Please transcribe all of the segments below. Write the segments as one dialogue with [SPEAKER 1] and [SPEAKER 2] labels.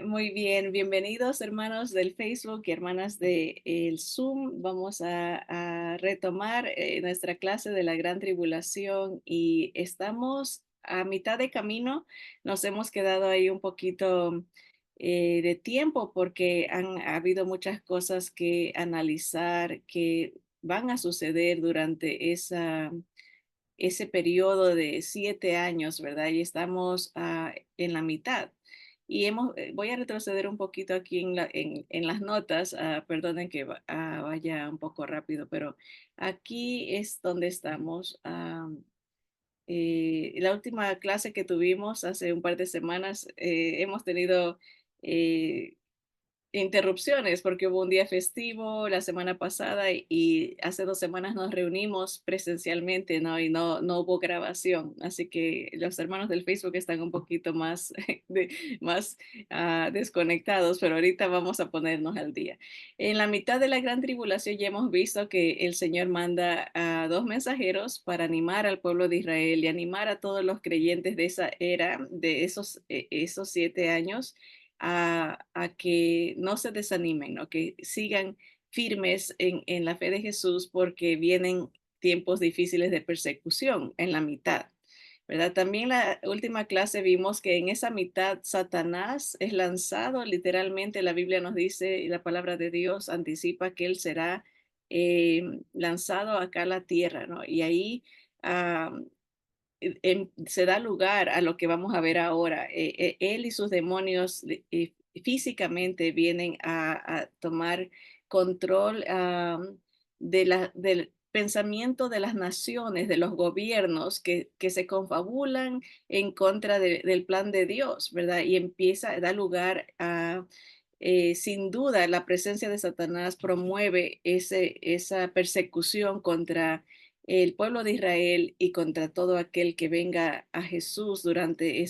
[SPEAKER 1] Muy bien, bienvenidos hermanos del Facebook y hermanas del Zoom. Vamos a retomar nuestra clase de la Gran Tribulación y estamos a mitad de camino. Nos hemos quedado ahí un poquito de tiempo porque han habido muchas cosas que analizar que van a suceder durante ese periodo de 7 años, ¿verdad? Y estamos en la mitad. Y voy a retroceder un poquito aquí en las notas, perdonen que vaya un poco rápido, pero aquí es donde estamos. La última clase que tuvimos hace un par de semanas, hemos tenido eh, interrupciones porque hubo un día festivo la semana pasada y hace 2 semanas nos reunimos presencialmente, ¿no? Y no hubo grabación. Así que los hermanos del Facebook están un poquito más, más desconectados, pero ahorita vamos a ponernos al día. En la mitad de la gran tribulación ya hemos visto que el Señor manda a dos mensajeros para animar al pueblo de Israel y animar a todos los creyentes de esa era, de esos 7 años a que no se desanimen, ¿no? Que sigan firmes en la fe de Jesús porque vienen tiempos difíciles de persecución en la mitad, ¿verdad? También la última clase vimos que en esa mitad Satanás es lanzado, literalmente la Biblia nos dice y la palabra de Dios anticipa que él será lanzado acá a la tierra, ¿no? Y ahí ah, se da lugar a lo que vamos a ver ahora. Él y sus demonios físicamente vienen a tomar control del pensamiento de las naciones, de los gobiernos que se confabulan en contra del plan de Dios, ¿verdad? Y da lugar a, sin duda, la presencia de Satanás promueve esa persecución contra el pueblo de Israel y contra todo aquel que venga a Jesús durante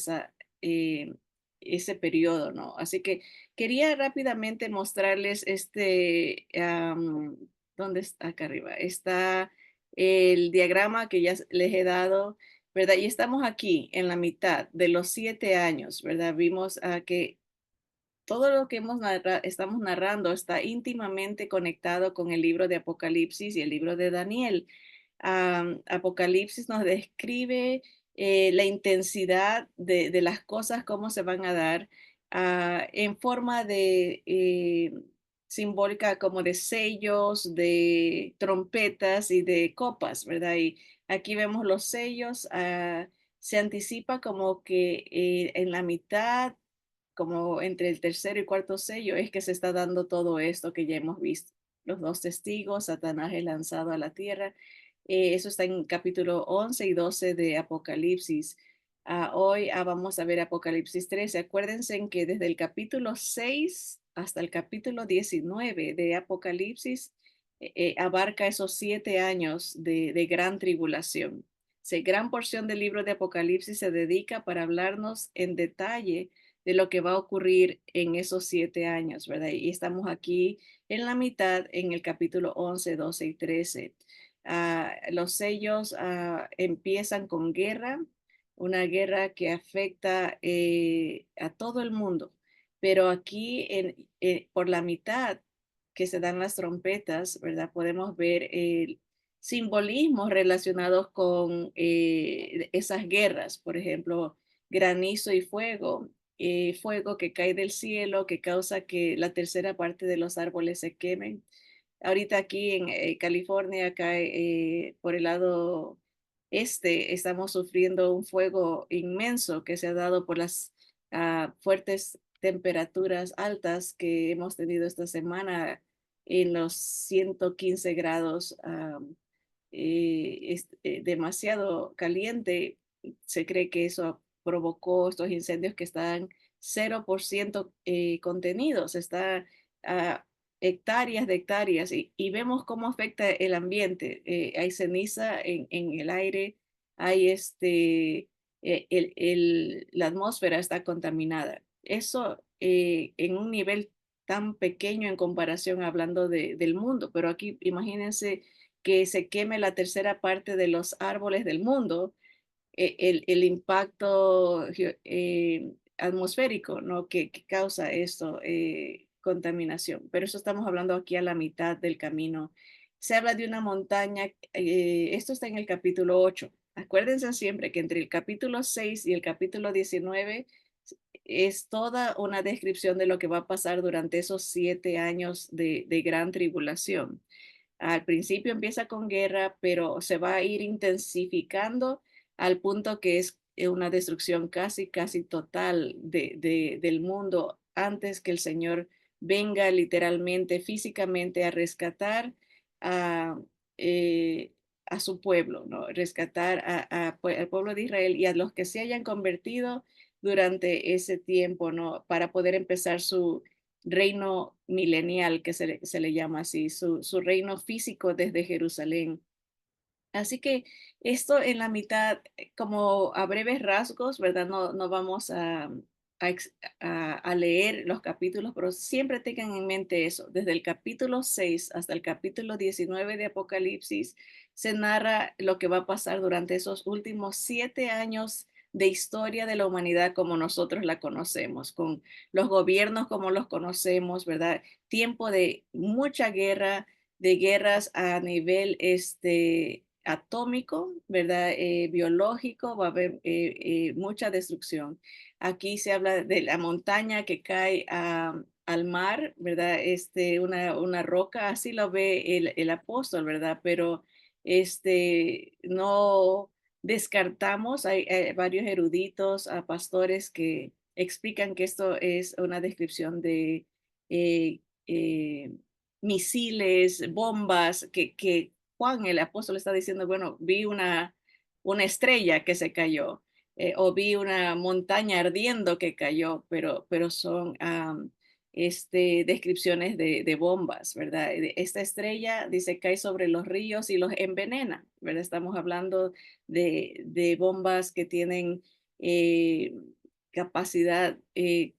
[SPEAKER 1] eh, ese periodo, ¿no? Así que quería rápidamente mostrarles ¿dónde está? Acá arriba, está el diagrama que ya les he dado, ¿verdad? Y estamos aquí en la mitad de los 7 años, ¿verdad? Vimos que todo lo que estamos narrando está íntimamente conectado con el libro de Apocalipsis y el libro de Daniel. Apocalipsis nos describe la intensidad de las cosas, cómo se van a dar en forma de simbólica como de sellos, de trompetas y de copas, ¿verdad? Y aquí vemos los sellos. Se anticipa como que en la mitad, como entre el tercer y cuarto sello, es que se está dando todo esto que ya hemos visto. Los dos testigos, Satanás es lanzado a la tierra. Eso está en capítulo 11 y 12 de Apocalipsis. Hoy vamos a ver Apocalipsis 13. Acuérdense en que desde el capítulo 6 hasta el capítulo 19 de Apocalipsis abarca esos 7 años de gran tribulación. Gran porción del libro de Apocalipsis se dedica para hablarnos en detalle de lo que va a ocurrir en esos 7 años, ¿verdad? Y estamos aquí en la mitad, en el capítulo 11, 12 y 13. Los sellos empiezan con guerra, una guerra que afecta a todo el mundo, pero aquí por la mitad que se dan las trompetas, ¿verdad? Podemos ver simbolismos relacionados con esas guerras, por ejemplo, granizo y fuego, fuego que cae del cielo, que causa que la tercera parte de los árboles se quemen. Ahorita aquí en California, acá por el lado este, estamos sufriendo un fuego inmenso que se ha dado por las fuertes temperaturas altas que hemos tenido esta semana en los 115 grados. Es demasiado caliente. Se cree que eso provocó estos incendios que están 0% contenidos. Está a hectáreas de hectáreas y vemos cómo afecta el ambiente. Hay ceniza en el aire, hay la atmósfera está contaminada. Eso en un nivel tan pequeño en comparación hablando del mundo, pero aquí imagínense que se queme la tercera parte de los árboles del mundo. El impacto atmosférico, ¿no? Que causa esto, contaminación. Pero eso estamos hablando aquí a la mitad del camino. Se habla de una montaña, esto está en el capítulo 8. Acuérdense siempre que entre el capítulo 6 y el capítulo 19 es toda una descripción de lo que va a pasar durante esos 7 años de gran tribulación. Al principio empieza con guerra, pero se va a ir intensificando al punto que es una destrucción casi, casi total del mundo antes que el Señor venga literalmente, físicamente a rescatar a, a su pueblo, ¿no? Rescatar al pueblo de Israel y a los que se hayan convertido durante ese tiempo, ¿no? Para poder empezar su reino milenial, que se le llama así, su reino físico desde Jerusalén. Así que esto en la mitad, como a breves rasgos, ¿verdad? No vamos a leer los capítulos, pero siempre tengan en mente eso. Desde el capítulo 6 hasta el capítulo 19 de Apocalipsis, se narra lo que va a pasar durante esos últimos 7 años de historia de la humanidad como nosotros la conocemos, con los gobiernos como los conocemos, ¿verdad? Tiempo de mucha guerra, de guerras a nivel atómico, ¿verdad? Biológico, va a haber mucha destrucción. Aquí se habla de la montaña que cae al mar, ¿verdad? Una roca, así lo ve el apóstol, ¿verdad? Pero no descartamos, hay varios eruditos, pastores que explican que esto es una descripción de eh, eh, misiles, bombas, que Juan el apóstol está diciendo, bueno, vi una estrella que se cayó, o vi una montaña ardiendo que cayó, pero son descripciones de bombas, ¿verdad? Esta estrella dice cae sobre los ríos y los envenena, ¿verdad? Estamos hablando de bombas que tienen eh, capacidad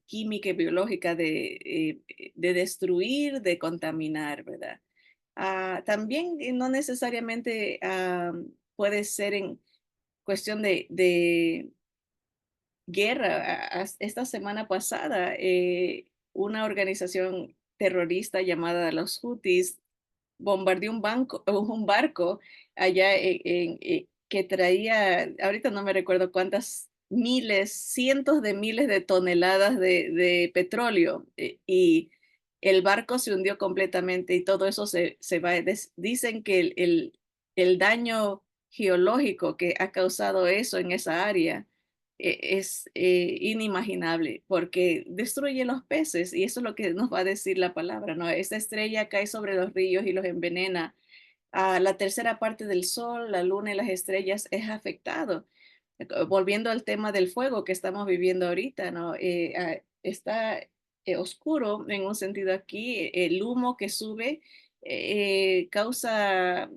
[SPEAKER 1] química y biológica de destruir, de contaminar, ¿verdad? También no necesariamente puede ser en cuestión de guerra. Esta semana pasada, una organización terrorista llamada los Houthis bombardeó un barco allá que traía, ahorita no me recuerdo cuántas miles, cientos de miles de toneladas de petróleo, y el barco se hundió completamente y todo eso se va. Dicen que el daño geológico que ha causado eso en esa área es inimaginable porque destruye los peces y eso es lo que nos va a decir la palabra, ¿no? Esta estrella cae sobre los ríos y los envenena. La tercera parte del sol, la luna y las estrellas es afectado. Volviendo al tema del fuego que estamos viviendo ahorita, ¿no? Está oscuro en un sentido aquí, el humo que sube causa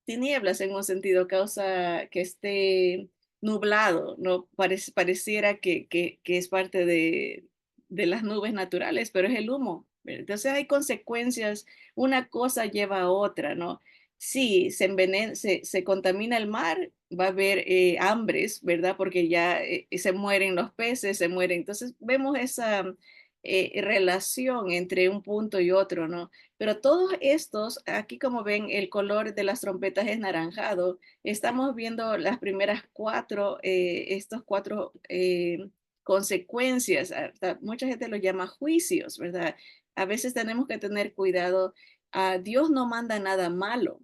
[SPEAKER 1] tinieblas en un sentido, causa que esté nublado, ¿no? Pareciera que es parte de las nubes naturales, pero es el humo. Entonces hay consecuencias, una cosa lleva a otra, ¿no? Si se contamina el mar, va a haber hambres, ¿verdad? Porque ya se mueren los peces, se mueren. Entonces vemos esa relación entre un punto y otro, ¿no? Pero todos estos, aquí como ven, el color de las trompetas es naranjado. Estamos viendo las primeras estos cuatro consecuencias. Mucha gente lo llama juicios, ¿verdad? A veces tenemos que tener cuidado. Dios no manda nada malo.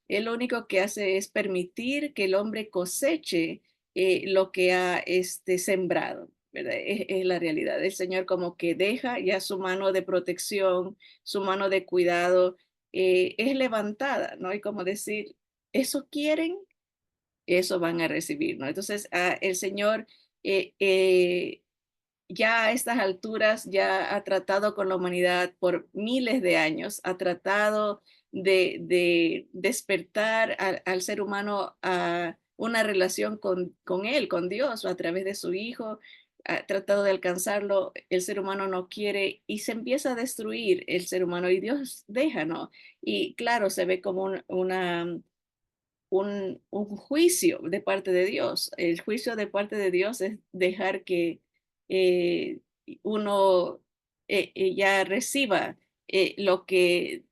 [SPEAKER 1] Él lo único que hace es permitir que el hombre coseche lo que ha sembrado, ¿verdad? Es la realidad. El Señor como que deja ya su mano de protección, su mano de cuidado, es levantada, ¿no? Y como decir, eso quieren, eso van a recibir, ¿no? Entonces, el Señor eh, eh, ya a estas alturas ya ha tratado con la humanidad por miles de años, ha tratado de despertar al ser humano a una relación con Él, con Dios, a través de su Hijo, ha tratado de alcanzarlo, el ser humano no quiere y se empieza a destruir el ser humano y Dios deja, ¿no? Y claro, se ve como una un juicio de parte de Dios. El juicio de parte de Dios es dejar que eh, uno ya reciba lo que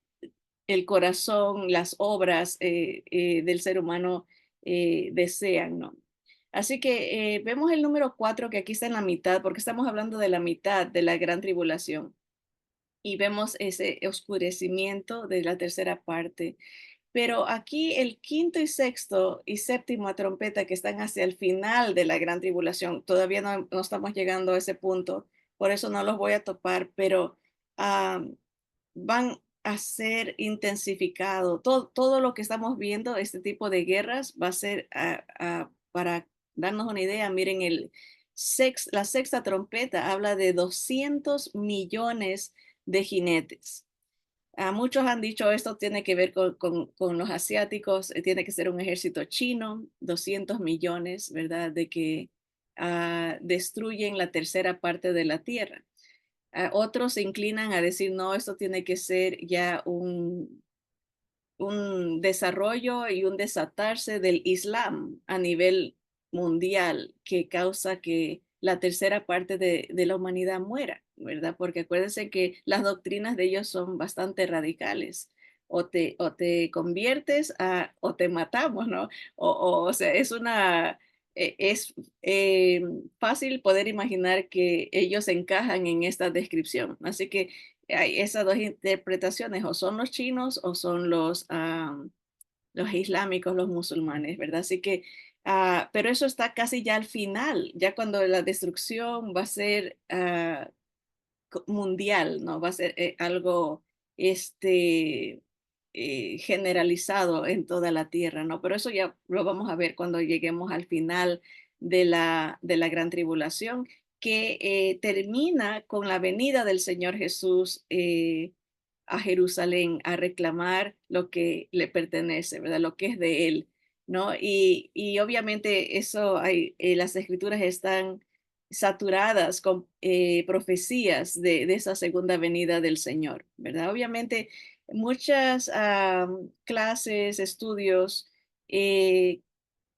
[SPEAKER 1] el corazón, las obras del ser humano desean, ¿no? Así que vemos el número 4 que aquí está en la mitad, porque estamos hablando de la mitad de la gran tribulación y vemos ese oscurecimiento de la tercera parte. Pero aquí el quinto y sexto y séptimo trompeta que están hacia el final de la gran tribulación, todavía no estamos llegando a ese punto, por eso no los voy a topar, pero ah, van a ser intensificado. Todo lo que estamos viendo, este tipo de guerras, va a ser para darnos una idea. Miren, la sexta trompeta habla de 200 millones de jinetes. Muchos han dicho esto tiene que ver con los asiáticos, tiene que ser un ejército chino, 200 millones, ¿verdad? De que destruyen la tercera parte de la tierra. Otros se inclinan a decir, no, esto tiene que ser ya un desarrollo y un desatarse del Islam a nivel mundial que causa que la tercera parte de la humanidad muera, ¿verdad? Porque acuérdense que las doctrinas de ellos son bastante radicales. O te conviertes o te matamos, ¿no? O sea, es fácil poder imaginar que ellos encajan en esta descripción. Así que hay esas dos interpretaciones, o son los chinos o son los islámicos, los musulmanes, ¿verdad? Así que, pero eso está casi ya al final, ya cuando la destrucción va a ser mundial, ¿no? Va a ser algo este, generalizado en toda la tierra, ¿no? Pero eso ya lo vamos a ver cuando lleguemos al final de la gran tribulación, que termina con la venida del Señor Jesús a Jerusalén a reclamar lo que le pertenece, ¿verdad? Lo que es de él, ¿no? Y obviamente eso las escrituras están saturadas con profecías de esa segunda venida del Señor, ¿verdad? Obviamente muchas clases, estudios eh,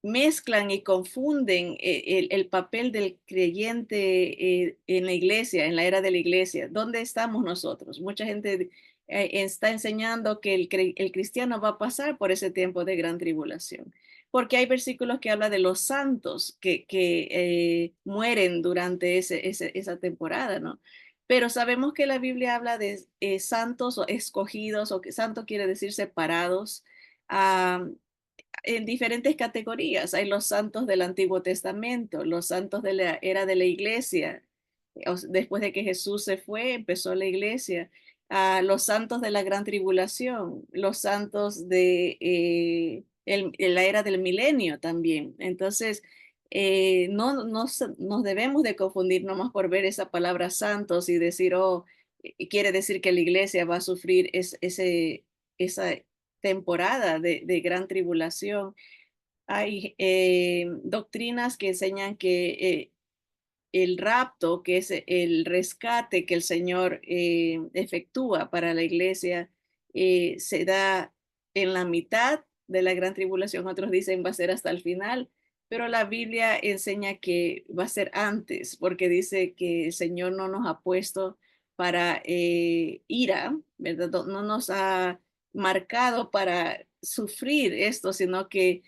[SPEAKER 1] mezclan y confunden el papel del creyente en la iglesia, en la era de la iglesia. ¿Dónde estamos nosotros? Mucha gente está enseñando que el cristiano va a pasar por ese tiempo de gran tribulación, porque hay versículos que hablan de los santos que mueren durante esa temporada, ¿no? Pero sabemos que la Biblia habla de santos o escogidos, o que santo quiere decir separados. ah, en diferentes categorías. Hay los santos del Antiguo Testamento, los santos de la era de la iglesia. Después de que Jesús se fue, empezó la iglesia. Los santos de la gran tribulación, los santos de la era del milenio también. Entonces, no nos debemos de confundir nomás por ver esa palabra santos y decir, oh, quiere decir que la iglesia va a sufrir esa temporada de gran tribulación. Hay doctrinas que enseñan que el rapto, que es el rescate que el Señor efectúa para la iglesia, se da en la mitad de la gran tribulación. Otros dicen va a ser hasta el final, pero la Biblia enseña que va a ser antes, porque dice que el Señor no nos ha puesto para ira, ¿verdad? No nos ha marcado para sufrir esto, sino que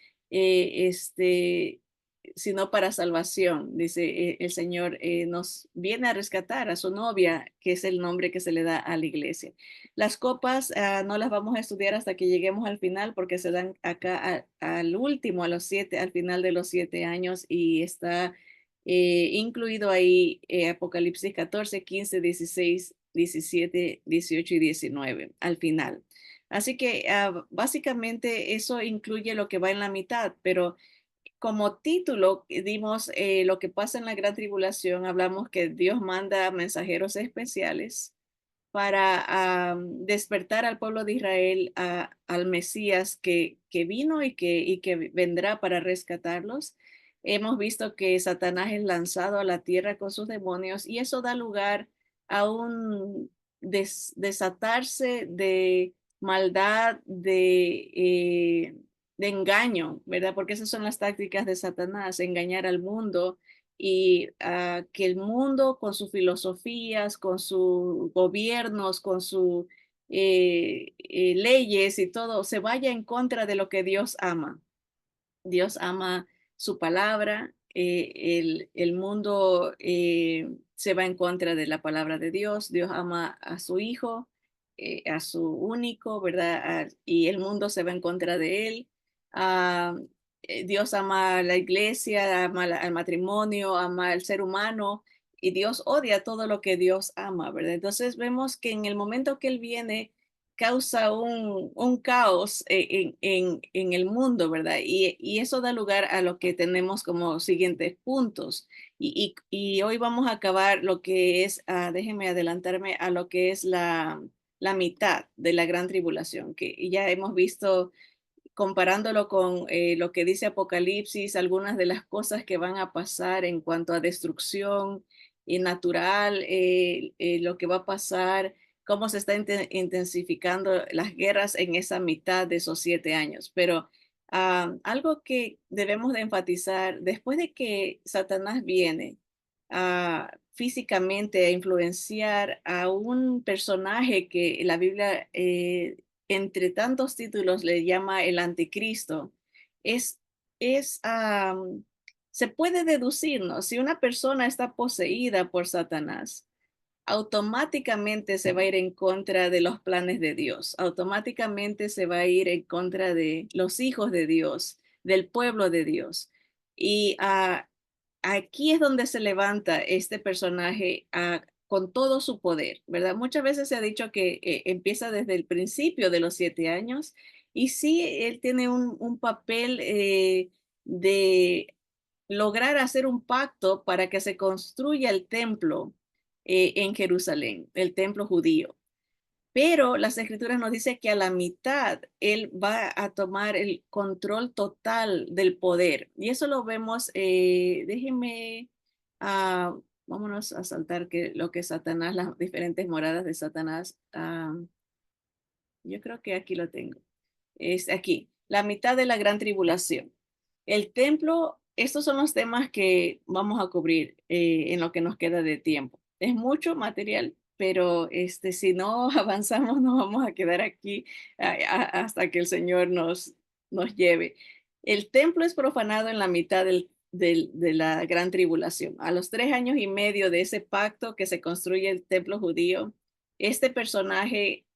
[SPEAKER 1] sino para salvación. Dice, el Señor nos viene a rescatar a su novia, que es el nombre que se le da a la iglesia. Las copas no las vamos a estudiar hasta que lleguemos al final, porque se dan acá al último, al final de los 7 años, y está incluido ahí Apocalipsis 14, 15, 16, 17, 18 y 19 al final. Así que básicamente eso incluye lo que va en la mitad, pero como título dimos lo que pasa en la gran tribulación, hablamos que Dios manda mensajeros especiales para despertar al pueblo de Israel al Mesías que vino y que vendrá para rescatarlos. Hemos visto que Satanás es lanzado a la tierra con sus demonios y eso da lugar a un desatarse de maldad, de de engaño, ¿verdad? Porque esas son las tácticas de Satanás, engañar al mundo y que el mundo con sus filosofías, con sus gobiernos, con sus leyes y todo, se vaya en contra de lo que Dios ama. Dios ama su palabra, el mundo se va en contra de la palabra de Dios, Dios ama a su hijo, a su único, ¿verdad? Y el mundo se va en contra de él. Ah, Dios ama a la iglesia, ama al matrimonio, ama al ser humano y Dios odia todo lo que Dios ama, ¿verdad? Entonces vemos que en el momento que Él viene, causa un caos en el mundo, ¿verdad? Y eso da lugar a lo que tenemos como siguientes puntos. Y hoy vamos a acabar lo que es, déjenme adelantarme a lo que es la mitad de la gran tribulación, que ya hemos visto comparándolo con lo que dice Apocalipsis, algunas de las cosas que van a pasar en cuanto a destrucción natural, lo que va a pasar, cómo se está intensificando las guerras en esa mitad de esos 7 años. Pero algo que debemos de enfatizar, después de que Satanás viene físicamente a influenciar a un personaje que la Biblia entre tantos títulos le llama el anticristo, es, es se puede deducir, ¿no? Si una persona está poseída por Satanás, automáticamente se va a ir en contra de los planes de Dios, automáticamente se va a ir en contra de los hijos de Dios, del pueblo de Dios. Y aquí es donde se levanta este personaje con todo su poder, ¿verdad? Muchas veces se ha dicho que empieza desde el principio de los 7 años y sí, él tiene un papel de lograr hacer un pacto para que se construya el templo en Jerusalén, el templo judío. Pero las escrituras nos dicen que a la mitad él va a tomar el control total del poder. Y eso lo vemos, déjenme, ah, vámonos a saltar que lo que Satanás, las diferentes moradas de Satanás, yo creo que aquí lo tengo. Es aquí, la mitad de la gran tribulación. El templo, estos son los temas que vamos a cubrir en lo que nos queda de tiempo. Es mucho material, pero si no avanzamos, nos vamos a quedar aquí hasta que el Señor nos lleve. El templo es profanado en la mitad de la gran tribulación. A los 3 años y medio de ese pacto que se construye el templo judío, este personaje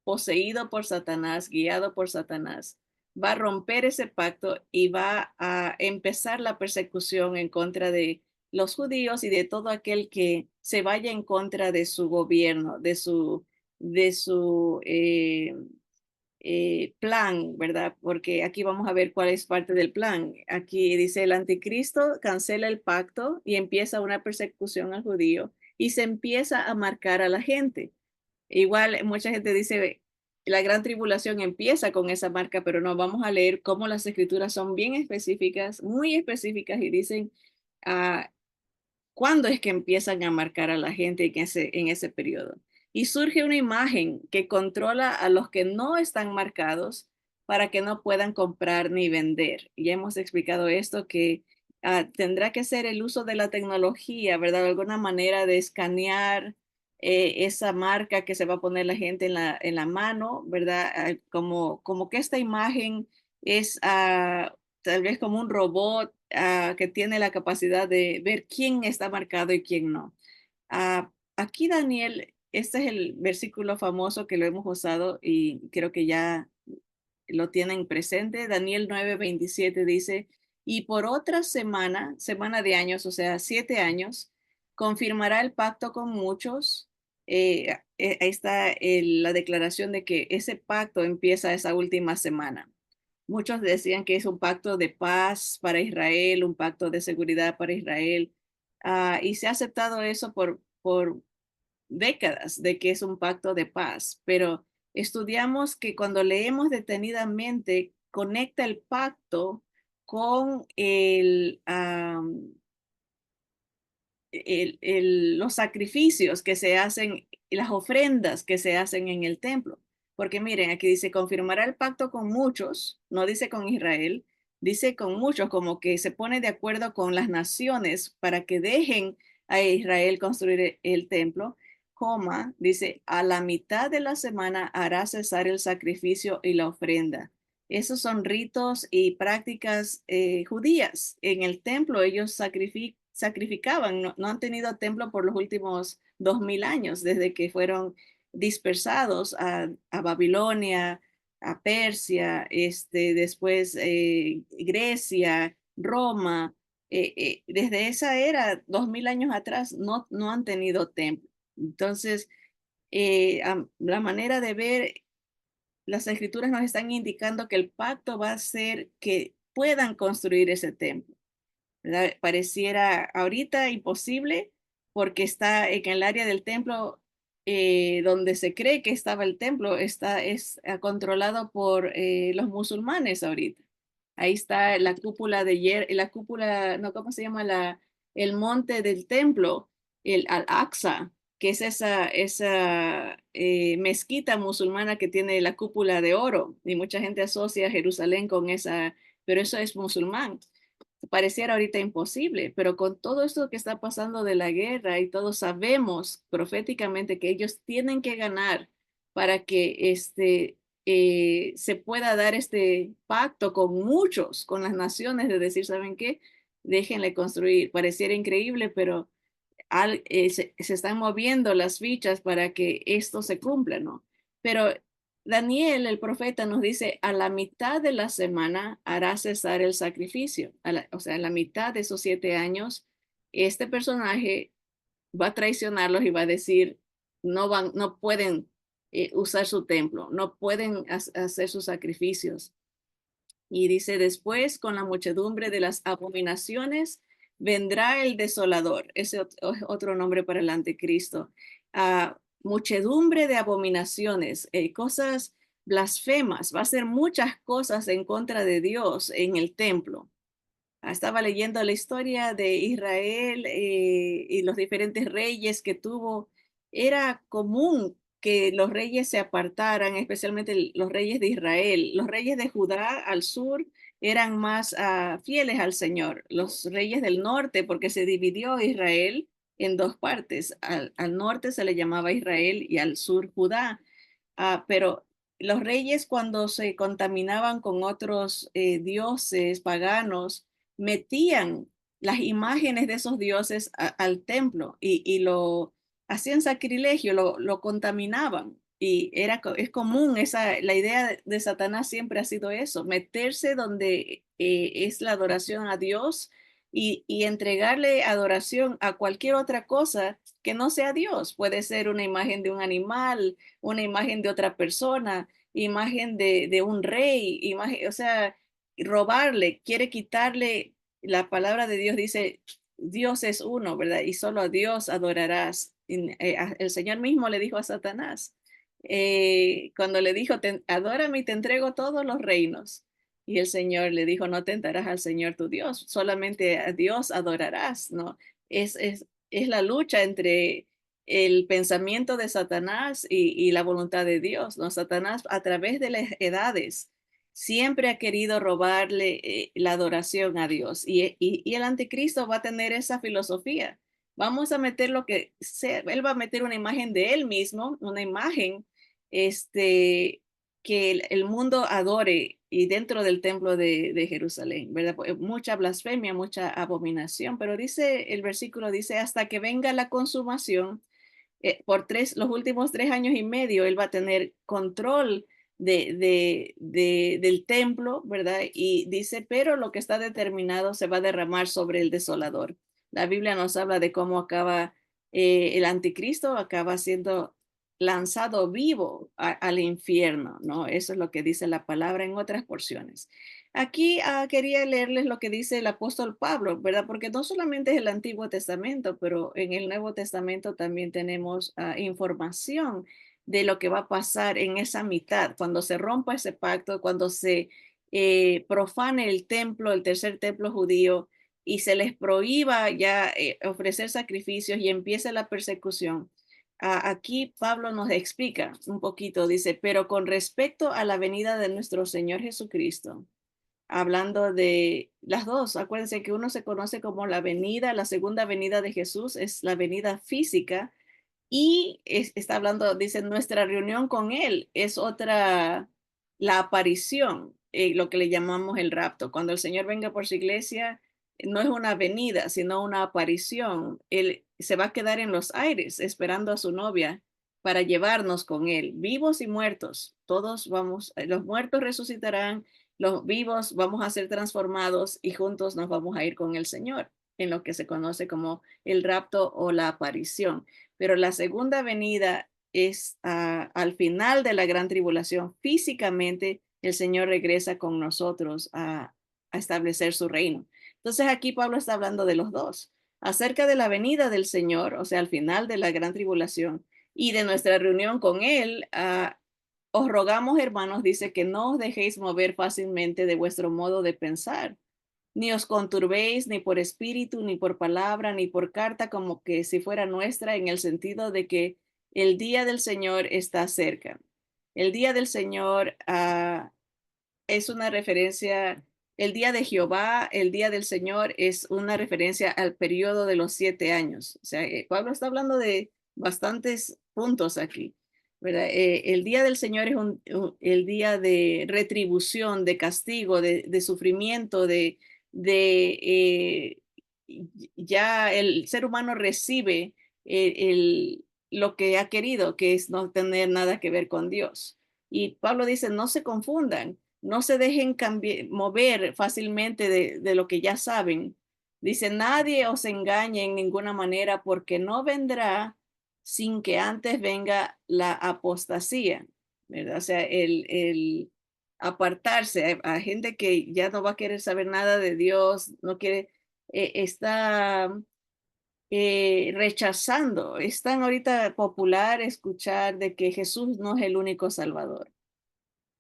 [SPEAKER 1] poseído por Satanás, guiado por Satanás, va a romper ese pacto y va a empezar la persecución en contra de los judíos y de todo aquel que se vaya en contra de su gobierno, de su plan, ¿verdad? Porque aquí vamos a ver cuál es parte del plan. Aquí dice el anticristo cancela el pacto y empieza una persecución al judío y se empieza a marcar a la gente. Igual mucha gente dice, la gran tribulación empieza con esa marca, pero no, vamos a leer cómo las escrituras son bien específicas, muy específicas y dicen cuándo es que empiezan a marcar a la gente en ese periodo. Y surge una imagen que controla a los que no están marcados para que no puedan comprar ni vender. Ya hemos explicado esto, que tendrá que ser el uso de la tecnología, ¿verdad? Alguna manera de escanear esa marca que se va a poner la gente en la mano, ¿verdad? Como que esta imagen es tal vez como un robot que tiene la capacidad de ver quién está marcado y quién no. Aquí Daniel, este es el versículo famoso que lo hemos usado y creo que ya lo tienen presente. Daniel 9:27 dice, y por otra semana, semana de años, o sea, 7 años, confirmará el pacto con muchos. Ahí está la declaración de que ese pacto empieza esa última semana. Muchos decían que es un pacto de paz para Israel, un pacto de seguridad para Israel, y se ha aceptado eso por décadas de que es un pacto de paz, pero estudiamos que cuando leemos detenidamente, conecta el pacto con los sacrificios que se hacen, las ofrendas que se hacen en el templo, porque miren, aquí dice, confirmará el pacto con muchos, no dice con Israel, dice con muchos, como que se pone de acuerdo con las naciones para que dejen a Israel construir el templo, coma, dice, a la mitad de la semana hará cesar el sacrificio y la ofrenda. Esos son ritos y prácticas judías. En el templo ellos sacrificaban, no han tenido templo por los últimos 2000 años, desde que fueron dispersados a Babilonia, a Persia, después Grecia, Roma. Desde esa era, 2000 años atrás, no han tenido templo. Entonces, la manera de ver, las escrituras nos están indicando que el pacto va a ser que puedan construir ese templo, ¿verdad? Pareciera ahorita imposible porque está en el área del templo donde se cree que estaba el templo, es controlado por los musulmanes ahorita. Ahí está la cúpula la cúpula, no, ¿cómo se llama? El monte del templo, el Al-Aqsa, que es esa mezquita musulmana que tiene la cúpula de oro, y mucha gente asocia Jerusalén con esa, pero eso es musulmán. Pareciera ahorita imposible, pero con todo esto que está pasando de la guerra y todos sabemos proféticamente que ellos tienen que ganar para que se pueda dar este pacto con muchos, con las naciones, de decir, ¿saben qué? Déjenle construir. Pareciera increíble, pero se están moviendo las fichas para que esto se cumpla, ¿no? Pero Daniel, el profeta, nos dice, a la mitad de la semana hará cesar el sacrificio. O sea, a la mitad de esos 7 años, este personaje va a traicionarlos y va a decir, no pueden usar su templo, no pueden hacer sus sacrificios. Y dice, después con la muchedumbre de las abominaciones vendrá el desolador. Ese otro nombre para el anticristo. Muchedumbre de abominaciones, cosas blasfemas. Va a hacer muchas cosas en contra de Dios en el templo. Estaba leyendo la historia de Israel y los diferentes reyes que tuvo. Era común que los reyes se apartaran, especialmente los reyes de Israel. Los reyes de Judá al sur eran más fieles al Señor. Los reyes del norte, porque se dividió Israel en dos partes. Al norte se le llamaba Israel y al sur Judá. Pero los reyes cuando se contaminaban con otros dioses paganos, metían las imágenes de esos dioses al templo y lo hacían sacrilegio, lo contaminaban. Y es común, la idea de Satanás siempre ha sido eso, meterse donde es la adoración a Dios y entregarle adoración a cualquier otra cosa que no sea Dios. Puede ser una imagen de un animal, una imagen de otra persona, imagen de un rey, imagen, o sea, robarle, quiere quitarle. La palabra de Dios dice, Dios es uno, ¿verdad? Y solo a Dios adorarás. El Señor mismo le dijo a Satanás, cuando le dijo, adórame y te entrego todos los reinos. Y el Señor le dijo, no tentarás al Señor tu Dios, solamente a Dios adorarás, ¿no? Es la lucha entre el pensamiento de Satanás y la voluntad de Dios, ¿no? Satanás a través de las edades siempre ha querido robarle la adoración a Dios y el anticristo va a tener esa filosofía. Vamos a meter lo que sea, él va a meter una imagen de él mismo, una imagen que el mundo adore y dentro del templo de Jerusalén, ¿verdad? Mucha blasfemia, mucha abominación, pero dice el versículo, dice, hasta que venga la consumación, los últimos 3 años y medio, él va a tener control del templo, ¿verdad? Y dice, pero lo que está determinado se va a derramar sobre el desolador. La Biblia nos habla de cómo acaba el anticristo, acaba siendo lanzado vivo al infierno, ¿no? Eso es lo que dice la palabra en otras porciones. Aquí quería leerles lo que dice el apóstol Pablo, ¿verdad? Porque no solamente es el Antiguo Testamento, pero en el Nuevo Testamento también tenemos información de lo que va a pasar en esa mitad, cuando se rompa ese pacto, cuando se profane el templo, el tercer templo judío, y se les prohíba ya ofrecer sacrificios y empiece la persecución. aquí Pablo nos explica un poquito, dice, pero con respecto a la venida de nuestro Señor Jesucristo, hablando de las dos, acuérdense que uno se conoce como la venida, la segunda venida de Jesús es la venida física y está hablando, dice, nuestra reunión con Él es otra, la aparición, lo que le llamamos el rapto. Cuando el Señor venga por su iglesia, no es una venida, sino una aparición. Él se va a quedar en los aires esperando a su novia para llevarnos con Él, vivos y muertos. Todos vamos, los muertos resucitarán, los vivos vamos a ser transformados y juntos nos vamos a ir con el Señor, en lo que se conoce como el rapto o la aparición. Pero la segunda venida es al final de la gran tribulación. Físicamente, el Señor regresa con nosotros a establecer su reino. Entonces aquí Pablo está hablando de los dos, acerca de la venida del Señor, o sea, al final de la gran tribulación, y de nuestra reunión con Él. Os rogamos, hermanos, dice que no os dejéis mover fácilmente de vuestro modo de pensar, ni os conturbéis ni por espíritu, ni por palabra, ni por carta, como que si fuera nuestra, en el sentido de que el día del Señor está cerca. El día del Señor es una referencia, el día de Jehová, el día del Señor es una referencia al periodo de los 7 años. O sea, Pablo está hablando de bastantes puntos aquí, ¿verdad? El día del Señor es el día de retribución, de castigo, de sufrimiento, de ya el ser humano recibe lo que ha querido, que es no tener nada que ver con Dios. Y Pablo dice, no se confundan, no se dejen mover fácilmente de lo que ya saben. Dice, nadie os engañe en ninguna manera porque no vendrá sin que antes venga la apostasía, ¿verdad? O sea, el apartarse a gente que ya no va a querer saber nada de Dios, no quiere, está rechazando. Es tan ahorita popular escuchar de que Jesús no es el único Salvador,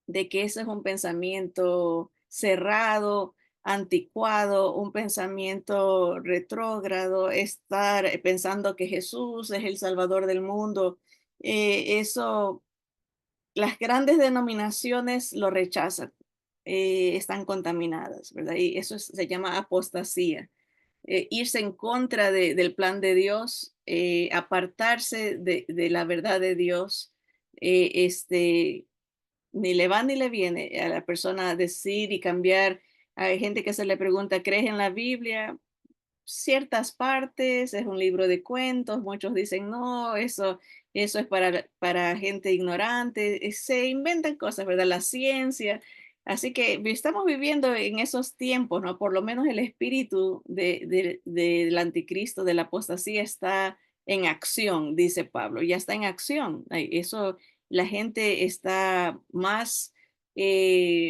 [SPEAKER 1] de que ese es un pensamiento cerrado, anticuado, un pensamiento retrógrado, estar pensando que Jesús es el Salvador del mundo. Eso, las grandes denominaciones lo rechazan, están contaminadas, ¿verdad? Y eso se llama apostasía. Irse en contra del plan de Dios, apartarse de la verdad de Dios, ni le va ni le viene a la persona decir y cambiar. Hay gente que se le pregunta, ¿crees en la Biblia? Ciertas partes, es un libro de cuentos, muchos dicen, no, eso es para gente ignorante, se inventan cosas, ¿verdad? La ciencia. Así que estamos viviendo en esos tiempos, ¿no? Por lo menos el espíritu del anticristo, de la apostasía está en acción, dice Pablo, ya está en acción. Eso, la gente está más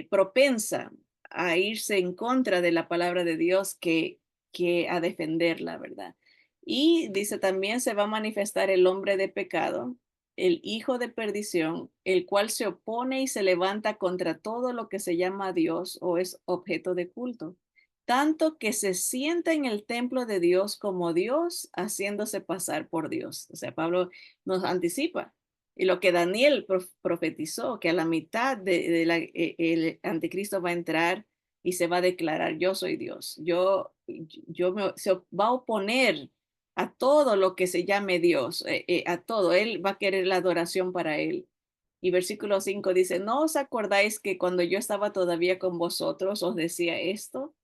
[SPEAKER 1] propensa a irse en contra de la palabra de Dios que a defenderla, ¿verdad? Y dice también se va a manifestar el hombre de pecado, el hijo de perdición, el cual se opone y se levanta contra todo lo que se llama Dios o es objeto de culto, tanto que se sienta en el templo de Dios como Dios, haciéndose pasar por Dios. O sea, Pablo nos anticipa. Y lo que Daniel profetizó, que a la mitad el anticristo va a entrar y se va a declarar, yo soy Dios, se va a oponer a todo lo que se llame Dios, a todo, él va a querer la adoración para él. Y versículo 5 dice, ¿no os acordáis que cuando yo estaba todavía con vosotros os decía esto?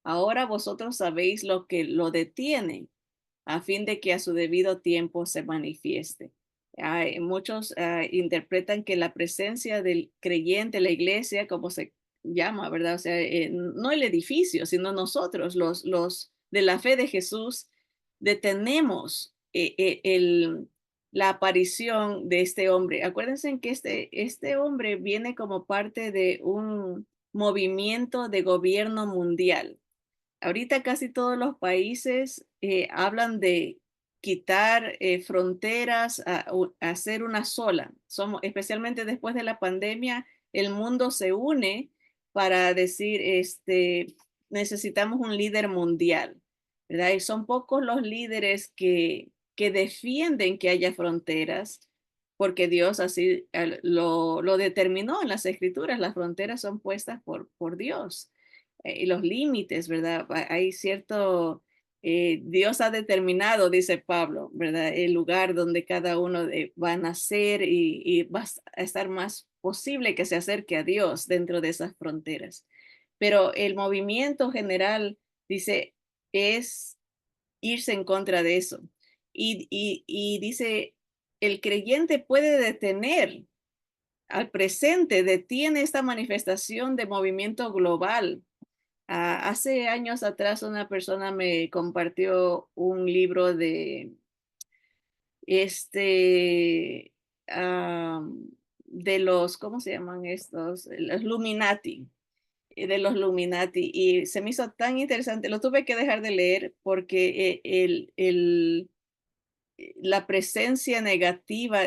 [SPEAKER 1] Ahora vosotros sabéis lo que lo detiene, a fin de que a su debido tiempo se manifieste. Muchos interpretan que la presencia del creyente, la iglesia, como se llama, ¿verdad? O sea, no el edificio, sino nosotros, los de la fe de Jesús, detenemos la aparición de este hombre. Acuérdense que este hombre viene como parte de un movimiento de gobierno mundial. Ahorita casi todos los países hablan de quitar fronteras, a hacer una sola. Somos, especialmente después de la pandemia, el mundo se une para decir, necesitamos un líder mundial, ¿verdad? Y son pocos los líderes que que defienden que haya fronteras, porque Dios así lo determinó en las escrituras. Las fronteras son puestas por Dios, y los límites, ¿verdad? Hay cierto, Dios ha determinado, dice Pablo, ¿verdad? El lugar donde cada uno va a nacer y va a estar más posible que se acerque a Dios dentro de esas fronteras. Pero el movimiento general, dice, es irse en contra de eso. Y dice, el creyente puede detener al presente, detiene esta manifestación de movimiento global. Hace años atrás una persona me compartió un libro este, ah, de los, ¿cómo se llaman estos? Los Illuminati, de los Illuminati, y se me hizo tan interesante. Lo tuve que dejar de leer porque la presencia negativa,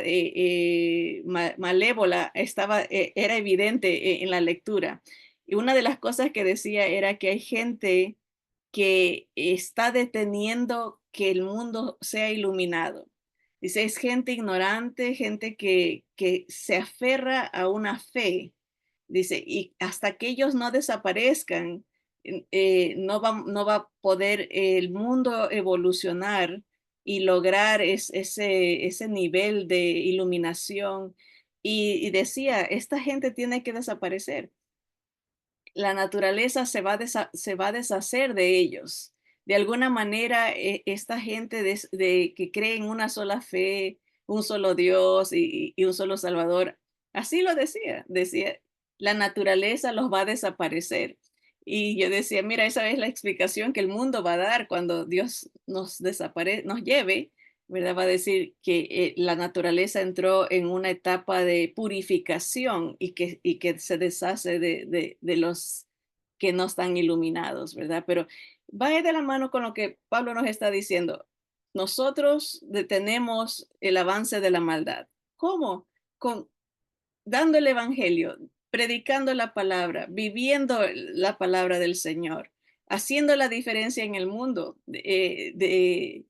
[SPEAKER 1] malévola, era evidente en la lectura. Y una de las cosas que decía era que hay gente que está deteniendo que el mundo sea iluminado. Dice, es gente ignorante, gente que se aferra a una fe. Dice, y hasta que ellos no desaparezcan, no va a poder el mundo evolucionar y lograr ese nivel de iluminación. Y decía, esta gente tiene que desaparecer. La naturaleza se va a deshacer de ellos. De alguna manera, esta gente que cree en una sola fe, un solo Dios y un solo Salvador, así lo decía, la naturaleza los va a desaparecer. Y yo decía, mira, esa es la explicación que el mundo va a dar cuando Dios nos lleve, ¿verdad? Va a decir que la naturaleza entró en una etapa de purificación y que se deshace de los que no están iluminados, ¿verdad? Pero va de la mano con lo que Pablo nos está diciendo. Nosotros detenemos el avance de la maldad. ¿Cómo? Dando el evangelio, predicando la palabra, viviendo la palabra del Señor, haciendo la diferencia en el mundo, en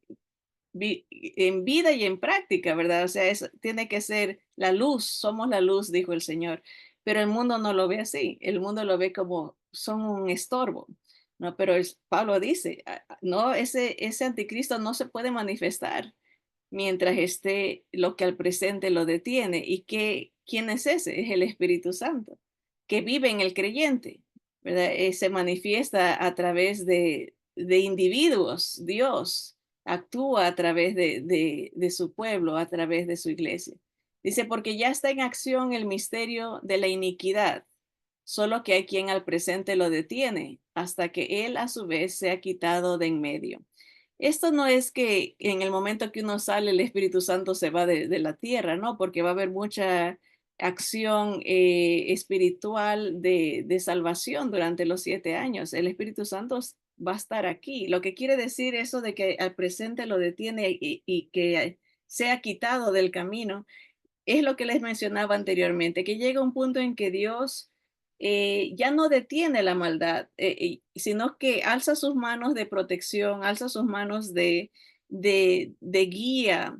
[SPEAKER 1] vida y en práctica, ¿verdad? O sea, tiene que ser la luz, somos la luz, dijo el Señor, pero el mundo no lo ve así, el mundo lo ve como son un estorbo, ¿no? Pero Pablo dice, no, ese anticristo no se puede manifestar mientras esté lo que al presente lo detiene. ¿Y quién es ese? Es el Espíritu Santo, que vive en el creyente, ¿verdad? Se manifiesta a través de individuos, Dios actúa a través de su pueblo, a través de su iglesia. Dice, porque ya está en acción el misterio de la iniquidad, solo que hay quien al presente lo detiene, hasta que él a su vez sea quitado de en medio. Esto no es que en el momento que uno sale el Espíritu Santo se va de la tierra, ¿no? Porque va a haber mucha acción espiritual de salvación durante los 7 años. El Espíritu Santo va a estar aquí. Lo que quiere decir eso de que al presente lo detiene y que sea quitado del camino es lo que les mencionaba anteriormente, que llega un punto en que Dios ya no detiene la maldad, sino que alza sus manos de protección, alza sus manos de guía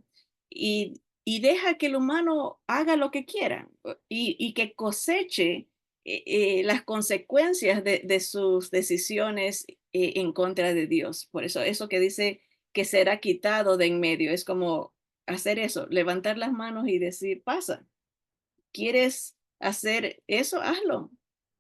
[SPEAKER 1] y deja que el humano haga lo que quiera y que coseche las consecuencias de sus decisiones en contra de Dios. Por eso que dice que será quitado de en medio, es como hacer eso, levantar las manos y decir, pasa, ¿quieres hacer eso? Hazlo,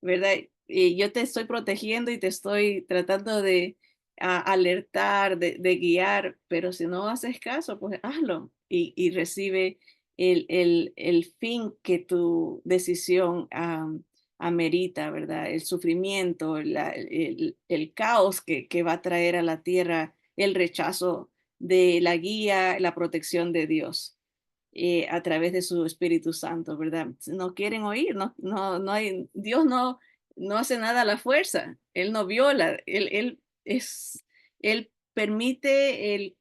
[SPEAKER 1] ¿verdad? Y yo te estoy protegiendo y te estoy tratando de alertar, de guiar, pero si no haces caso, pues hazlo y recibe el fin que tu decisión amerita, ¿verdad? El sufrimiento, el caos que va a traer a la tierra el rechazo de la guía, la protección de Dios a través de su Espíritu Santo, ¿verdad? No quieren oír, no hay, Dios no hace nada a la fuerza, Él no viola, Él permite, Él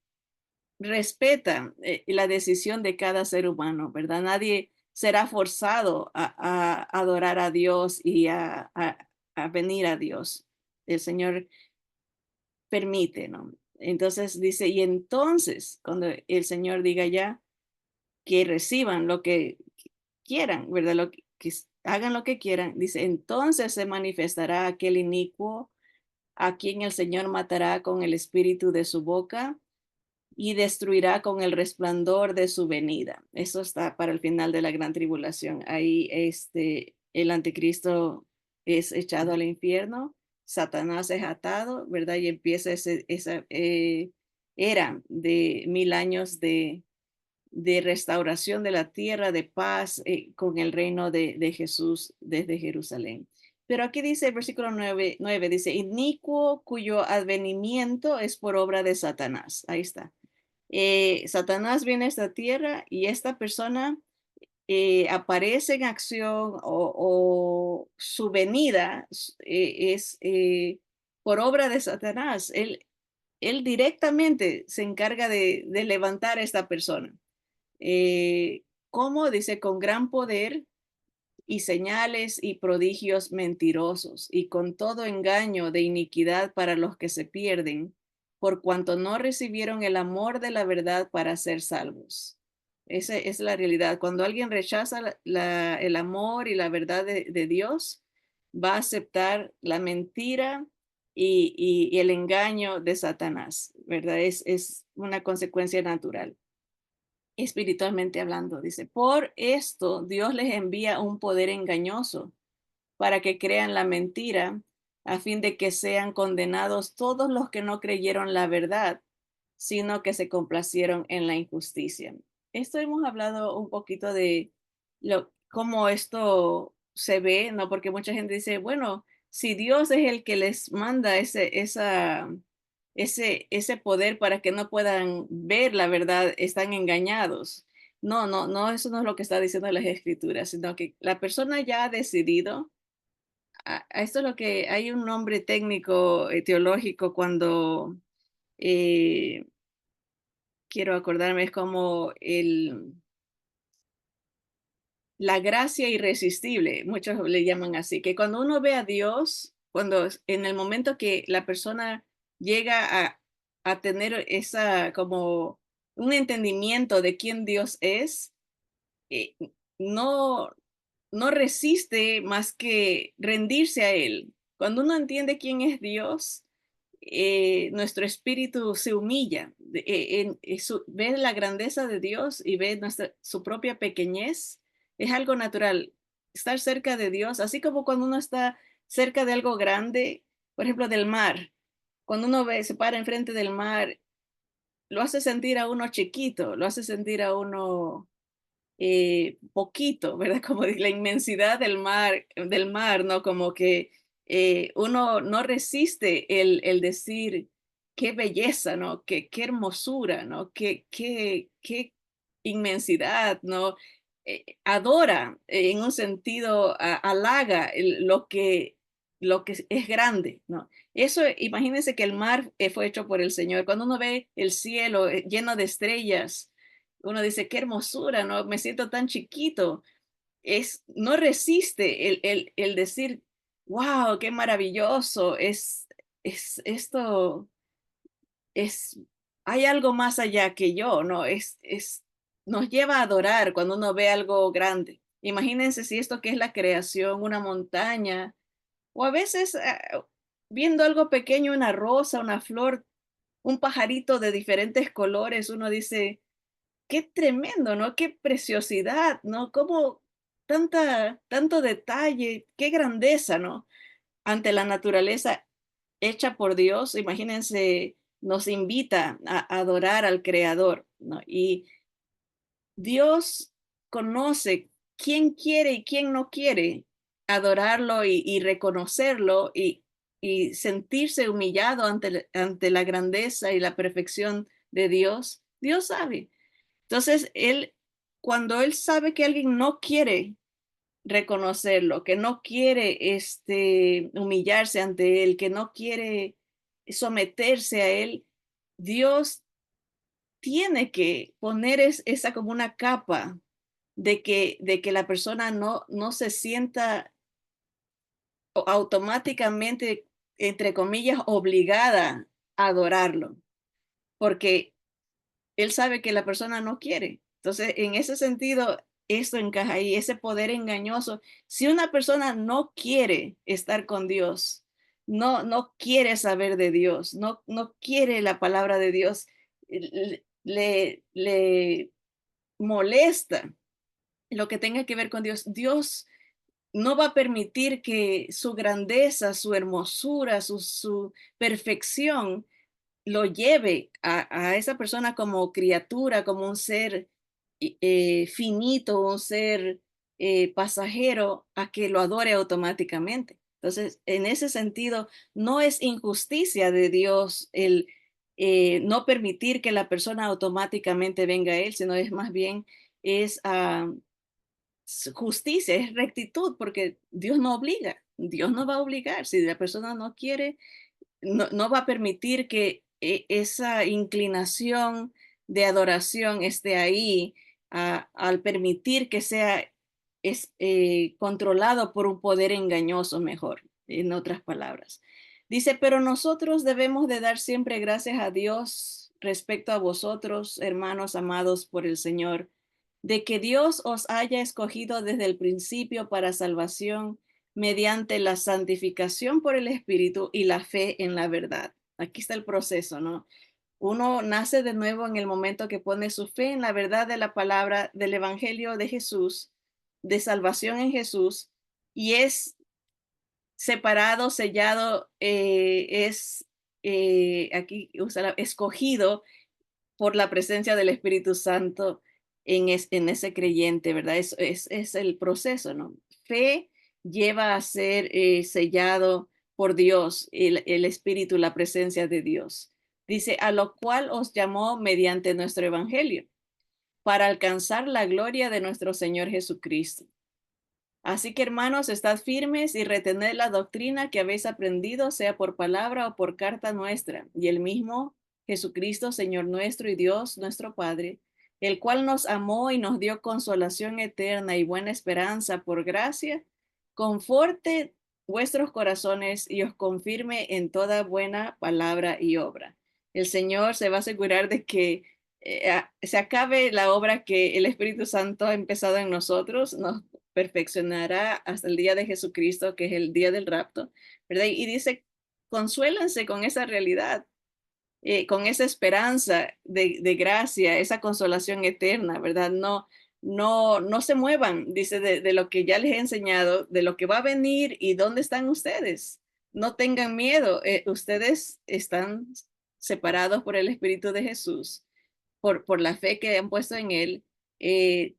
[SPEAKER 1] respeta la decisión de cada ser humano, ¿verdad? Nadie será forzado a adorar a Dios y a venir a Dios. El Señor permite, ¿no? Entonces dice, y entonces cuando el Señor diga ya que reciban lo que quieran, ¿verdad? Que hagan lo que quieran, dice, entonces se manifestará aquel inicuo a quien el Señor matará con el espíritu de su boca y destruirá con el resplandor de su venida. Eso está para el final de la gran tribulación. Ahí el anticristo es echado al infierno, Satanás es atado, ¿verdad? Y empieza esa era de 1000 años de restauración de la tierra, de paz con el reino de Jesús desde Jerusalén. Pero aquí dice el versículo 9 dice, inicuo cuyo advenimiento es por obra de Satanás. Ahí está. Satanás viene a esta tierra y esta persona aparece en acción o su venida es por obra de Satanás. Él directamente se encarga de levantar a esta persona. ¿Cómo? Dice, con gran poder y señales y prodigios mentirosos, y con todo engaño de iniquidad para los que se pierden, por cuanto no recibieron el amor de la verdad para ser salvos. Esa es la realidad. Cuando alguien rechaza el amor y la verdad de Dios, va a aceptar la mentira y el engaño de Satanás, ¿verdad? Es una consecuencia natural espiritualmente hablando. Dice, por esto Dios les envía un poder engañoso para que crean la mentira, a fin de que sean condenados todos los que no creyeron la verdad, sino que se complacieron en la injusticia. Esto hemos hablado un poquito de cómo esto se ve, ¿no? Porque mucha gente dice, bueno, si Dios es el que les manda ese poder para que no puedan ver la verdad, están engañados. No, no, no, eso no es lo que está diciendo las escrituras, sino que la persona ya ha decidido. A esto es lo que hay un nombre técnico teológico cuando eh, quiero acordarme, es como la gracia irresistible, muchos le llaman así, que cuando uno ve a Dios, cuando en el momento que la persona llega a tener esa como un entendimiento de quién Dios es, eh, no, no resiste más que rendirse a Él. Cuando uno entiende quién es Dios, nuestro espíritu se humilla, ve la grandeza de Dios y ve su propia pequeñez. Es algo natural. Estar cerca de Dios, así como cuando uno está cerca de algo grande, por ejemplo, del mar. Cuando uno se para enfrente del mar, lo hace sentir a uno chiquito, lo hace sentir a uno poquito, ¿verdad? Como la inmensidad del mar, ¿no? Como que uno no resiste el decir qué belleza, ¿no? Qué hermosura, ¿no? Qué inmensidad, ¿no? Adora en un sentido, halaga lo que es grande, ¿no? Eso, imagínense que el mar fue hecho por el Señor. Cuando uno ve el cielo lleno de estrellas, uno dice, qué hermosura, ¿no? Me siento tan chiquito. No resiste el decir, wow, qué maravilloso, esto, es, hay algo más allá que yo, ¿no? Nos lleva a adorar cuando uno ve algo grande. Imagínense si esto que es la creación, una montaña, o a veces viendo algo pequeño, una rosa, una flor, un pajarito de diferentes colores, uno dice, qué tremendo, ¿no? Qué preciosidad, ¿no? Cómo tanto detalle, qué grandeza, ¿no? Ante la naturaleza hecha por Dios, imagínense, nos invita a adorar al Creador, ¿no? Y Dios conoce quién quiere y quién no quiere adorarlo y reconocerlo y sentirse humillado ante la grandeza y la perfección de Dios. Dios sabe. Entonces, cuando él sabe que alguien no quiere reconocerlo, que no quiere humillarse ante él, que no quiere someterse a él, Dios tiene que poner esa como una capa de que la persona no se sienta automáticamente, entre comillas, obligada a adorarlo. porque él sabe que la persona no quiere. Entonces, en ese sentido, esto encaja ahí, ese poder engañoso. Si una persona no quiere estar con Dios, no quiere saber de Dios, no quiere la palabra de Dios, le molesta lo que tenga que ver con Dios, Dios no va a permitir que su grandeza, su hermosura, su perfección lo lleve a esa persona como criatura, como un ser finito, un ser pasajero, a que lo adore automáticamente. Entonces, en ese sentido, no es injusticia de Dios el no permitir que la persona automáticamente venga a Él, sino es más bien es justicia, es rectitud, porque Dios no obliga, Dios no va a obligar. Si la persona no quiere, no va a permitir que esa inclinación de adoración esté ahí al permitir que sea controlado por un poder engañoso, mejor, en otras palabras. Dice, pero nosotros debemos de dar siempre gracias a Dios respecto a vosotros, hermanos amados por el Señor, de que Dios os haya escogido desde el principio para salvación mediante la santificación por el Espíritu y la fe en la verdad. Aquí está el proceso, ¿no? Uno nace de nuevo en el momento que pone su fe en la verdad de la palabra del Evangelio de Jesús, de salvación en Jesús, y es separado, sellado, aquí usa escogido por la presencia del Espíritu Santo en ese creyente, ¿verdad? Es el proceso, ¿no? Fe lleva a ser sellado por Dios, el Espíritu, la presencia de Dios. Dice, a lo cual os llamó mediante nuestro Evangelio, para alcanzar la gloria de nuestro Señor Jesucristo. Así que, hermanos, estad firmes y retened la doctrina que habéis aprendido, sea por palabra o por carta nuestra, y el mismo Jesucristo, Señor nuestro y Dios nuestro Padre, el cual nos amó y nos dio consolación eterna y buena esperanza por gracia, conforte vuestros corazones y os confirme en toda buena palabra y obra. El Señor se va a asegurar de que se acabe la obra que el Espíritu Santo ha empezado en nosotros, nos perfeccionará hasta el día de Jesucristo, que es el día del rapto, ¿verdad? Y dice, consuélense con esa realidad, con esa esperanza de gracia, esa consolación eterna, ¿verdad? No se muevan, dice, de lo que ya les he enseñado, de lo que va a venir y dónde están ustedes. No tengan miedo, ustedes están separados por el Espíritu de Jesús por la fe que han puesto en Él,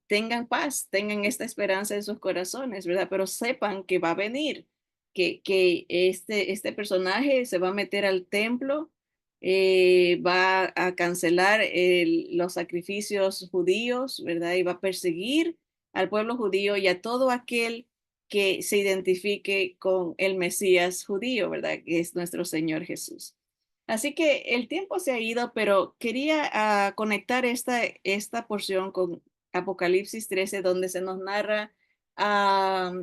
[SPEAKER 1] tengan paz, tengan esta esperanza en sus corazones, ¿verdad? Pero sepan que va a venir, que este personaje se va a meter al templo, va a cancelar los sacrificios judíos, ¿verdad? Y va a perseguir al pueblo judío y a todo aquel que se identifique con el Mesías judío, ¿verdad? Que es nuestro Señor Jesús. Así que el tiempo se ha ido, pero quería conectar esta porción con Apocalipsis 13, donde se nos narra ah,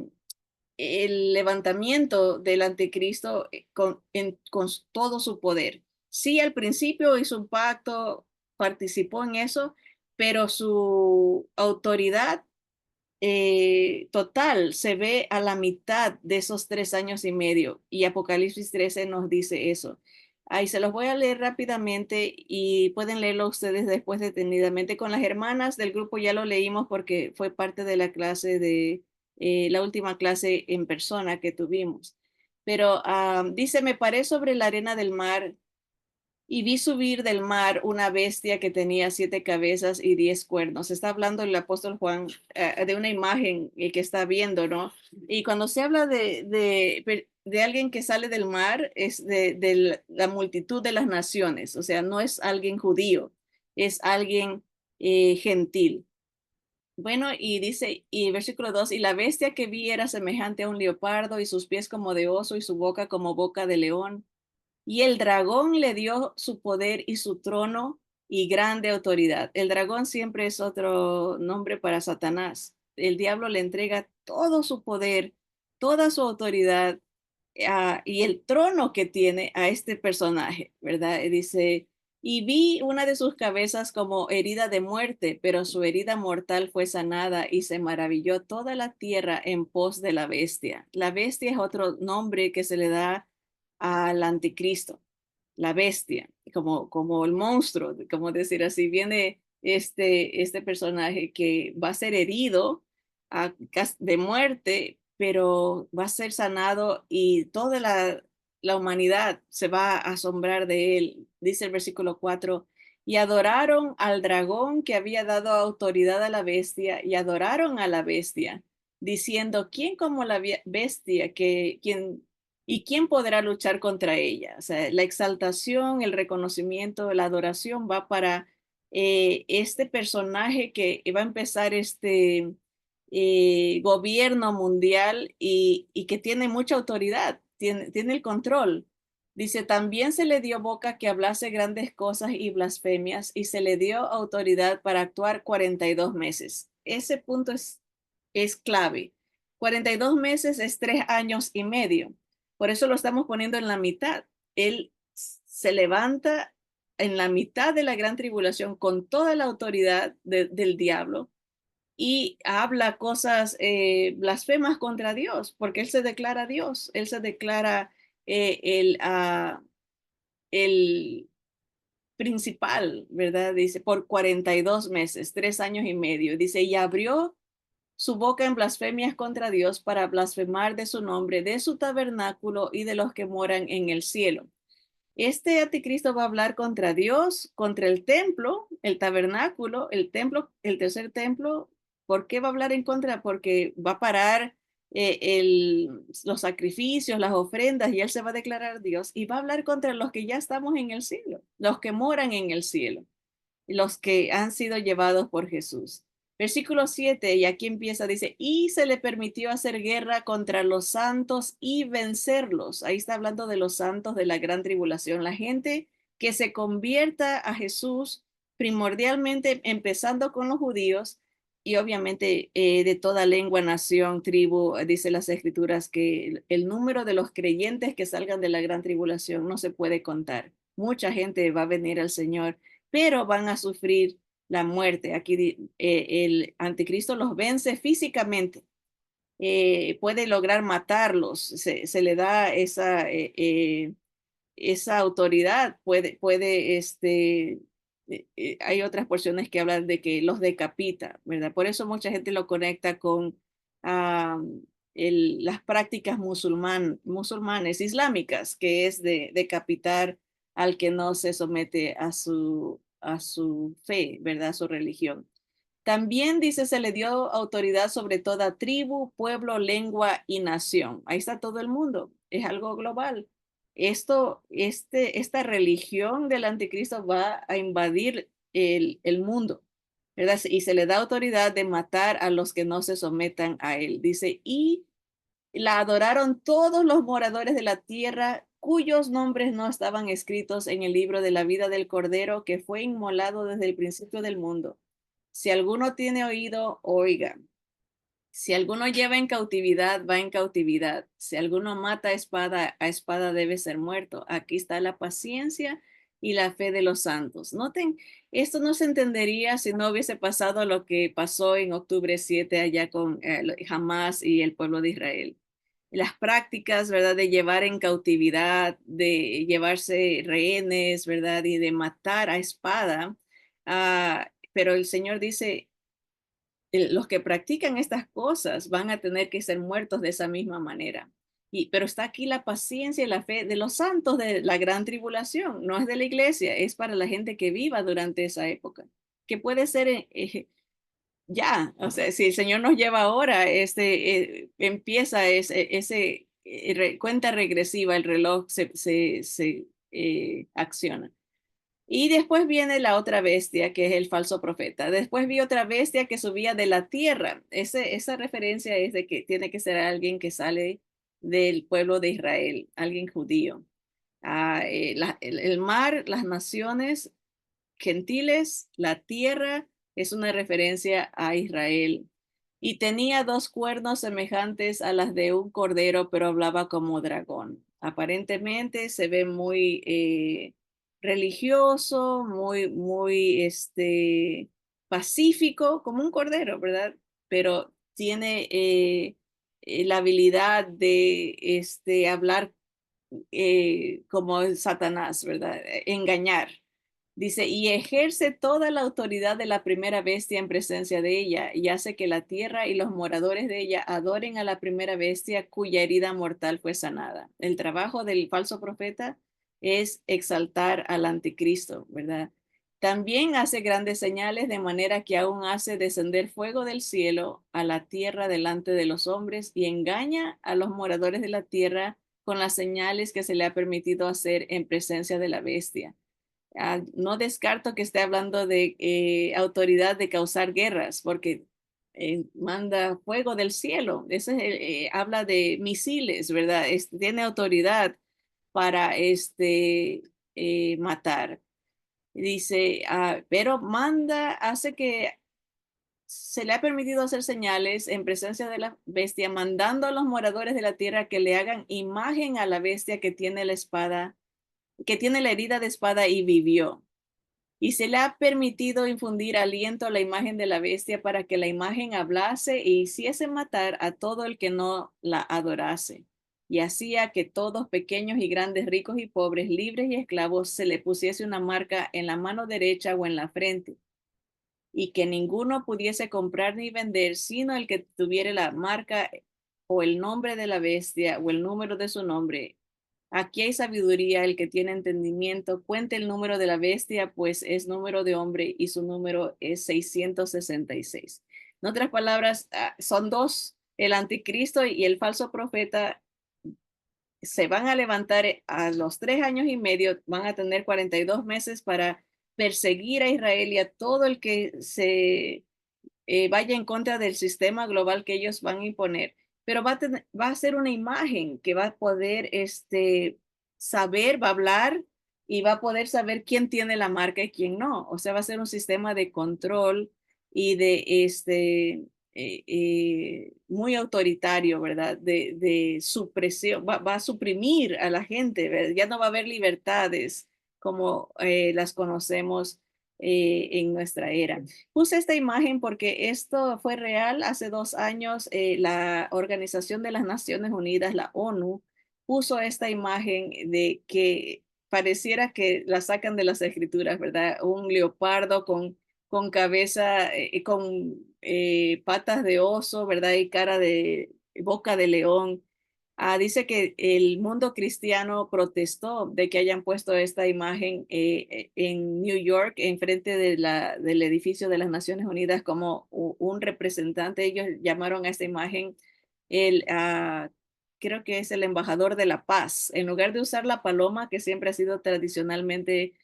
[SPEAKER 1] el levantamiento del anticristo con todo su poder. Sí, al principio hizo un pacto, participó en eso, pero su autoridad total se ve a la mitad de esos 3 años y medio, y Apocalipsis 13 nos dice eso. Ahí se los voy a leer rápidamente y pueden leerlo ustedes después detenidamente. Con las hermanas del grupo ya lo leímos porque fue parte de la clase de la última clase en persona que tuvimos. Pero dice, me paré sobre la arena del mar y vi subir del mar una bestia que tenía 7 cabezas y 10 cuernos. Está hablando el apóstol Juan de una imagen que está viendo, ¿no? Y cuando se habla de alguien que sale del mar, es de la multitud de las naciones. O sea, no es alguien judío, es alguien gentil. Bueno, y dice, y versículo 2, y la bestia que vi era semejante a un leopardo, y sus pies como de oso, y su boca como boca de león. Y el dragón le dio su poder y su trono y grande autoridad. El dragón siempre es otro nombre para Satanás. El diablo le entrega todo su poder, toda su autoridad y el trono que tiene a este personaje, ¿verdad? Dice, Y vi una de sus cabezas como herida de muerte, pero su herida mortal fue sanada y se maravilló toda la tierra en pos de la bestia. La bestia es otro nombre que se le da al anticristo, la bestia, como el monstruo, como decir así, viene este personaje que va a ser herido de muerte, pero va a ser sanado y toda la humanidad se va a asombrar de él. Dice el versículo 4, y adoraron al dragón que había dado autoridad a la bestia y adoraron a la bestia, diciendo, ¿quién como la bestia y quién podrá luchar contra ella? O sea, la exaltación, el reconocimiento, la adoración va para este personaje que va a empezar este gobierno mundial y que tiene mucha autoridad, tiene el control. Dice, también se le dio boca que hablase grandes cosas y blasfemias y se le dio autoridad para actuar 42 meses. Ese punto es clave. 42 meses es 3 años y medio. Por eso lo estamos poniendo en la mitad. Él se levanta en la mitad de la gran tribulación con toda la autoridad del diablo y habla cosas blasfemas contra Dios, porque él se declara Dios, él se declara el principal, ¿verdad? Dice, por 42 meses, 3 años y medio. Dice, y abrió su boca en blasfemias contra Dios para blasfemar de su nombre, de su tabernáculo y de los que moran en el cielo. Este anticristo va a hablar contra Dios, contra el templo, el tabernáculo, el templo, el tercer templo. ¿Por qué va a hablar en contra? Porque va a parar los sacrificios, las ofrendas, y él se va a declarar Dios y va a hablar contra los que ya estamos en el cielo, los que moran en el cielo, los que han sido llevados por Jesús. Versículo 7, y aquí empieza, dice, y se le permitió hacer guerra contra los santos y vencerlos. Ahí está hablando de los santos de la gran tribulación, la gente que se convierta a Jesús, primordialmente empezando con los judíos y obviamente de toda lengua, nación, tribu. Dice las escrituras que el número de los creyentes que salgan de la gran tribulación no se puede contar. Mucha gente va a venir al Señor, pero van a sufrir la muerte. Aquí el anticristo los vence físicamente, puede lograr matarlos, se le da esa autoridad, hay otras porciones que hablan de que los decapita, ¿verdad? Por eso mucha gente lo conecta con ah, las prácticas musulmanes islámicas, que es de decapitar al que no se somete a su fe, ¿verdad? A su religión. También dice, se le dio autoridad sobre toda tribu, pueblo, lengua y nación. Ahí está todo el mundo. Es algo global. Esta religión del anticristo va a invadir el mundo, ¿verdad? Y se le da autoridad de matar a los que no se sometan a él. Dice, y la adoraron todos los moradores de la tierra cuyos nombres no estaban escritos en el libro de la vida del Cordero que fue inmolado desde el principio del mundo. Si alguno tiene oído, oiga. Si alguno lleva en cautividad, va en cautividad. Si alguno mata a espada debe ser muerto. Aquí está la paciencia y la fe de los santos. Noten, esto no se entendería si no hubiese pasado lo que pasó en octubre 7 allá con Hamas y el pueblo de Israel. Las prácticas, ¿verdad? De llevar en cautividad, de llevarse rehenes, ¿verdad? Y de matar a espada. Pero el Señor dice, los que practican estas cosas van a tener que ser muertos de esa misma manera. Pero está aquí la paciencia y la fe de los santos de la gran tribulación, no es de la iglesia, es para la gente que viva durante esa época, que puede ser ya, o sea, si el Señor nos lleva ahora, empieza cuenta regresiva, el reloj se acciona. Y después viene la otra bestia, que es el falso profeta. Después vi otra bestia que subía de la tierra. Esa referencia es de que tiene que ser alguien que sale del pueblo de Israel, alguien judío. El mar, las naciones gentiles, la tierra, es una referencia a Israel. Y tenía dos cuernos semejantes a las de un cordero, pero hablaba como dragón. Aparentemente se ve muy religioso, muy pacífico, como un cordero, ¿verdad? Pero tiene la habilidad de hablar como Satanás, ¿verdad? Engañar. Dice, y ejerce toda la autoridad de la primera bestia en presencia de ella, y hace que la tierra y los moradores de ella adoren a la primera bestia cuya herida mortal fue sanada. El trabajo del falso profeta es exaltar al anticristo, ¿verdad? También hace grandes señales de manera que aún hace descender fuego del cielo a la tierra delante de los hombres y engaña a los moradores de la tierra con las señales que se le ha permitido hacer en presencia de la bestia. No descarto que esté hablando de autoridad de causar guerras, porque manda fuego del cielo. Habla de misiles, ¿verdad? Tiene autoridad para matar. Dice, pero hace que se le ha permitido hacer señales en presencia de la bestia, mandando a los moradores de la tierra que le hagan imagen a la bestia que tiene la espada, que tiene la herida de espada y vivió. Y se le ha permitido infundir aliento a la imagen de la bestia para que la imagen hablase e hiciese matar a todo el que no la adorase. Y hacía que todos, pequeños y grandes, ricos y pobres, libres y esclavos, se le pusiese una marca en la mano derecha o en la frente, y que ninguno pudiese comprar ni vender, sino el que tuviera la marca o el nombre de la bestia o el número de su nombre. Aquí hay sabiduría, el que tiene entendimiento, cuente el número de la bestia, pues es número de hombre y su número es 666. En otras palabras, son dos, el anticristo y el falso profeta se van a levantar a los 3 años y medio, van a tener 42 meses para perseguir a Israel y a todo el que se vaya en contra del sistema global que ellos van a imponer, pero va a ser una imagen que va a poder saber, va a hablar y va a poder saber quién tiene la marca y quién no. O sea, va a ser un sistema de control y de muy autoritario, ¿verdad? De supresión, va a suprimir a la gente, ¿verdad? Ya no va a haber libertades como las conocemos en nuestra era. Puse esta imagen porque esto fue real. Hace 2 años, la Organización de las Naciones Unidas, la ONU, puso esta imagen de que pareciera que la sacan de las escrituras, ¿verdad? Un leopardo con cabeza, con patas de oso, ¿verdad? Y cara de boca de león. Dice que el mundo cristiano protestó de que hayan puesto esta imagen en New York, enfrente del edificio de las Naciones Unidas, como un representante. Ellos llamaron a esta imagen el, creo que es el embajador de la paz. En lugar de usar la paloma, que siempre ha sido tradicionalmente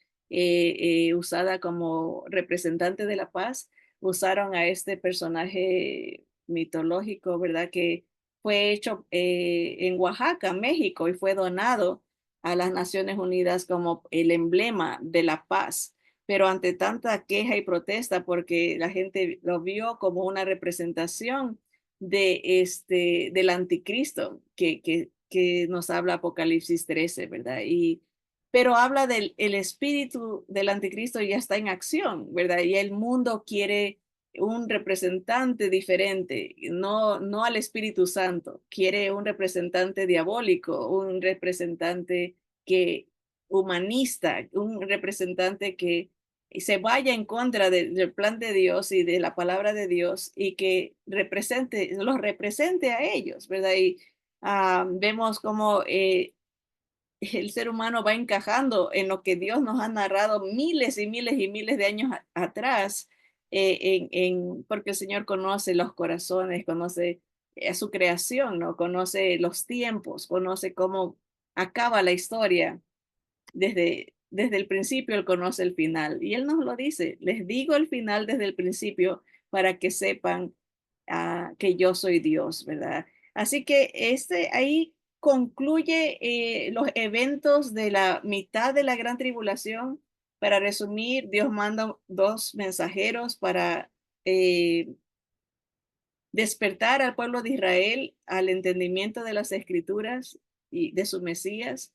[SPEAKER 1] usada como representante de la paz, usaron a este personaje mitológico, ¿verdad? Que fue hecho en Oaxaca, México, y fue donado a las Naciones Unidas como el emblema de la paz. Pero ante tanta queja y protesta, porque la gente lo vio como una representación del anticristo que nos habla Apocalipsis 13, ¿verdad? Pero habla del el espíritu del anticristo ya está en acción, ¿verdad? Y el mundo quiere un representante diferente, no al Espíritu Santo, quiere un representante diabólico, un representante que humanista, un representante que se vaya en contra del plan de Dios y de la palabra de Dios y que los represente a ellos, ¿verdad? Y vemos cómo el ser humano va encajando en lo que Dios nos ha narrado miles y miles y miles de años atrás, porque el Señor conoce los corazones, conoce a su creación, ¿no? Conoce los tiempos, conoce cómo acaba la historia. Desde el principio Él conoce el final y Él nos lo dice, les digo el final desde el principio para que sepan que yo soy Dios, ¿verdad? Así que ahí concluye los eventos de la mitad de la gran tribulación. Para resumir, Dios manda dos mensajeros para eh, despertar al pueblo de Israel al entendimiento de las escrituras y de su Mesías.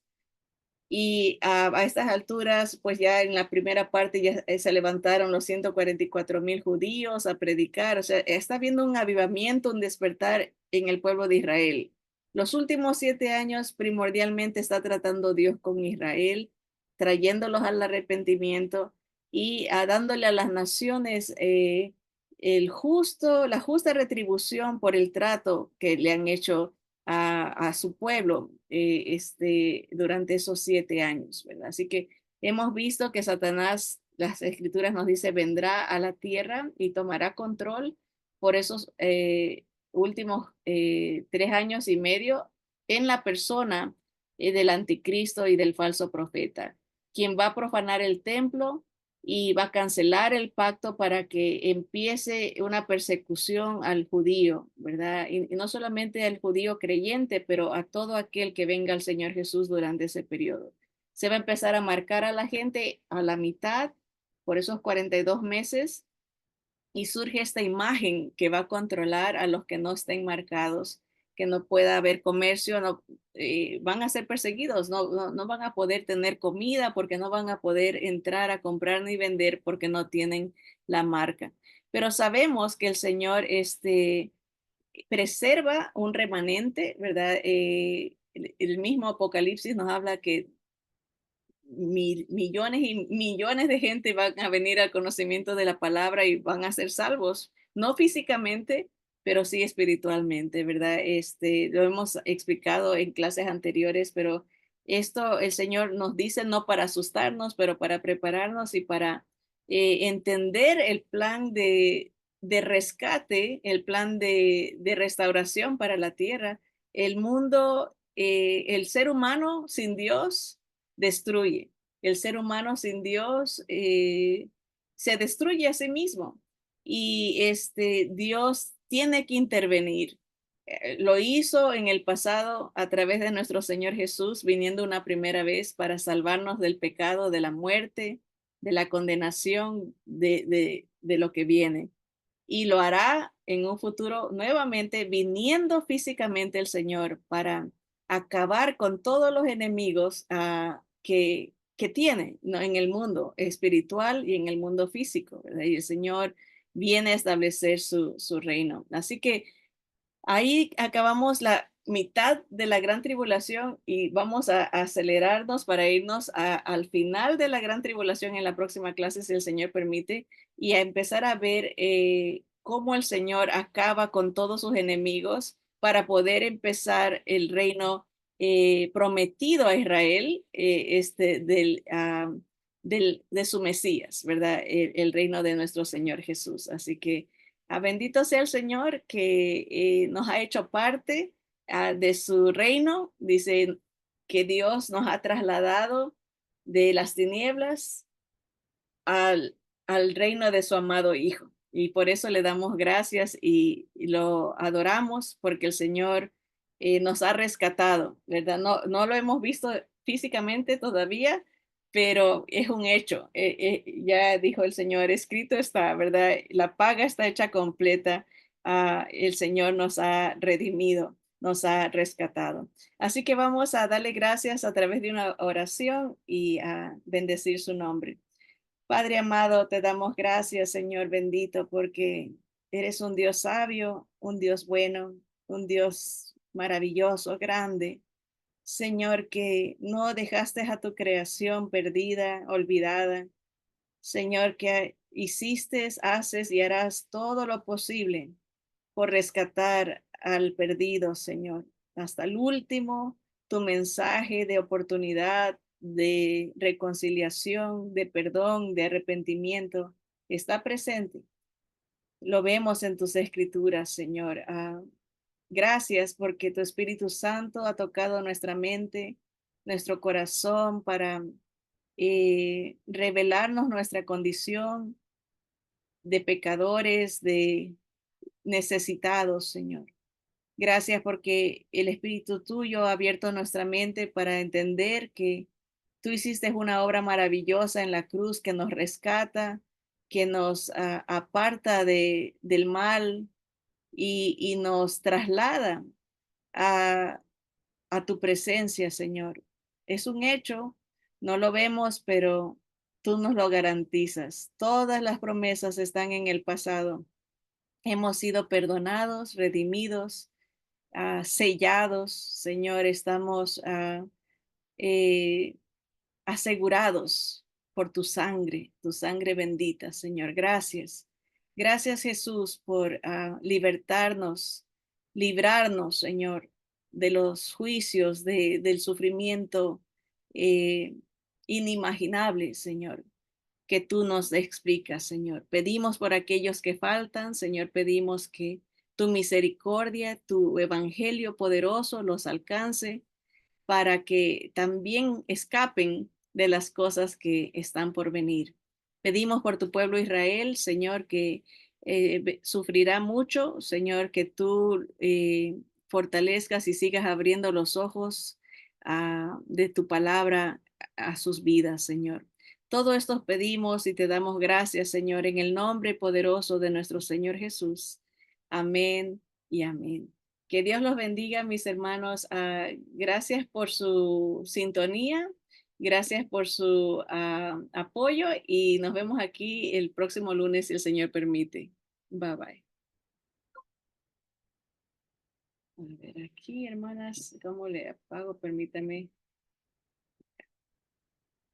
[SPEAKER 1] Y a estas alturas, pues ya en la primera parte ya se levantaron los 144,000 judíos a predicar. O sea, está habiendo un avivamiento, un despertar en el pueblo de Israel. Los últimos 7 años primordialmente está tratando Dios con Israel, trayéndolos al arrepentimiento y dándole a las naciones la justa retribución por el trato que le han hecho a su pueblo durante esos 7 años, ¿verdad? Así que hemos visto que Satanás, las escrituras nos dice, vendrá a la tierra y tomará control por esos últimos 3 años y medio en la persona del anticristo y del falso profeta, quien va a profanar el templo y va a cancelar el pacto para que empiece una persecución al judío, ¿verdad? Y no solamente al judío creyente, pero a todo aquel que venga al Señor Jesús durante ese periodo. Se va a empezar a marcar a la gente a la mitad por esos 42 meses y surge esta imagen que va a controlar a los que no estén marcados, que no pueda haber comercio, no, van a ser perseguidos, no van a poder tener comida porque no van a poder entrar a comprar ni vender porque no tienen la marca. Pero sabemos que el Señor preserva un remanente, ¿verdad? El mismo Apocalipsis nos habla que millones y millones de gente van a venir al conocimiento de la palabra y van a ser salvos, no físicamente, pero sí espiritualmente, ¿verdad? Lo hemos explicado en clases anteriores, pero esto el Señor nos dice no para asustarnos, pero para prepararnos y para entender el plan de rescate, el plan de restauración para la tierra. El mundo, el ser humano sin Dios destruye. El ser humano sin Dios se destruye a sí mismo y Dios tiene que intervenir. Lo hizo en el pasado a través de nuestro Señor Jesús, viniendo una primera vez para salvarnos del pecado, de la muerte, de la condenación, de lo que viene y lo hará en un futuro nuevamente viniendo físicamente el Señor para acabar con todos los enemigos que tiene, ¿no? En el mundo espiritual y en el mundo físico, ¿verdad? Y el Señor viene a establecer su reino. Así que ahí acabamos la mitad de la gran tribulación y vamos a acelerarnos para irnos al final de la gran tribulación en la próxima clase, si el Señor permite, y a empezar a ver cómo el Señor acaba con todos sus enemigos para poder empezar el reino prometido a Israel de su Mesías, ¿verdad? El reino de nuestro Señor Jesús. Así que bendito sea el Señor que nos ha hecho parte de su reino. Dice que Dios nos ha trasladado de las tinieblas al, al reino de su amado Hijo. Y por eso le damos gracias y lo adoramos porque el Señor nos ha rescatado, ¿verdad? No lo hemos visto físicamente todavía, pero es un hecho. Ya dijo el Señor, escrito está, ¿verdad? La paga está hecha completa. El Señor nos ha redimido, nos ha rescatado. Así que vamos a darle gracias a través de una oración y a bendecir su nombre. Padre amado, te damos gracias, Señor bendito, porque eres un Dios sabio, un Dios bueno, un Dios maravilloso, grande. Señor, que no dejaste a tu creación perdida, olvidada. Señor, que hiciste, haces y harás todo lo posible por rescatar al perdido, Señor. Hasta el último, tu mensaje de oportunidad, de reconciliación, de perdón, de arrepentimiento, está presente. Lo vemos en tus escrituras, Señor. Gracias porque tu Espíritu Santo ha tocado nuestra mente, nuestro corazón para revelarnos nuestra condición de pecadores, de necesitados, Señor. Gracias porque el Espíritu tuyo ha abierto nuestra mente para entender que tú hiciste una obra maravillosa en la cruz que nos rescata, que nos aparta del mal y nos traslada a, a tu presencia, Señor. es un hecho, no lo vemos, pero tú nos lo garantizas. Todas las promesas están en el pasado. Hemos sido perdonados, redimidos, sellados, Señor, estamos eh, asegurados por tu sangre bendita, Señor. Gracias. Gracias, Jesús, por libertarnos, librarnos, Señor, de los juicios, del sufrimiento eh, inimaginable, Señor, que tú nos explicas, Señor. Pedimos por aquellos que faltan, Señor, pedimos que tu misericordia, tu evangelio poderoso los alcance para que también escapen de las cosas que están por venir. Pedimos por tu pueblo Israel, Señor, que sufrirá mucho, Señor, que tú fortalezcas y sigas abriendo los ojos de tu palabra a sus vidas, Señor. Todo esto pedimos y te damos gracias, Señor, en el nombre poderoso de nuestro Señor Jesús. Amén y amén. Que Dios los bendiga, mis hermanos. Gracias por su sintonía, gracias por su apoyo y nos vemos aquí el próximo lunes, si el Señor permite. Bye bye. A ver aquí, hermanas, ¿cómo le apago? Permítame.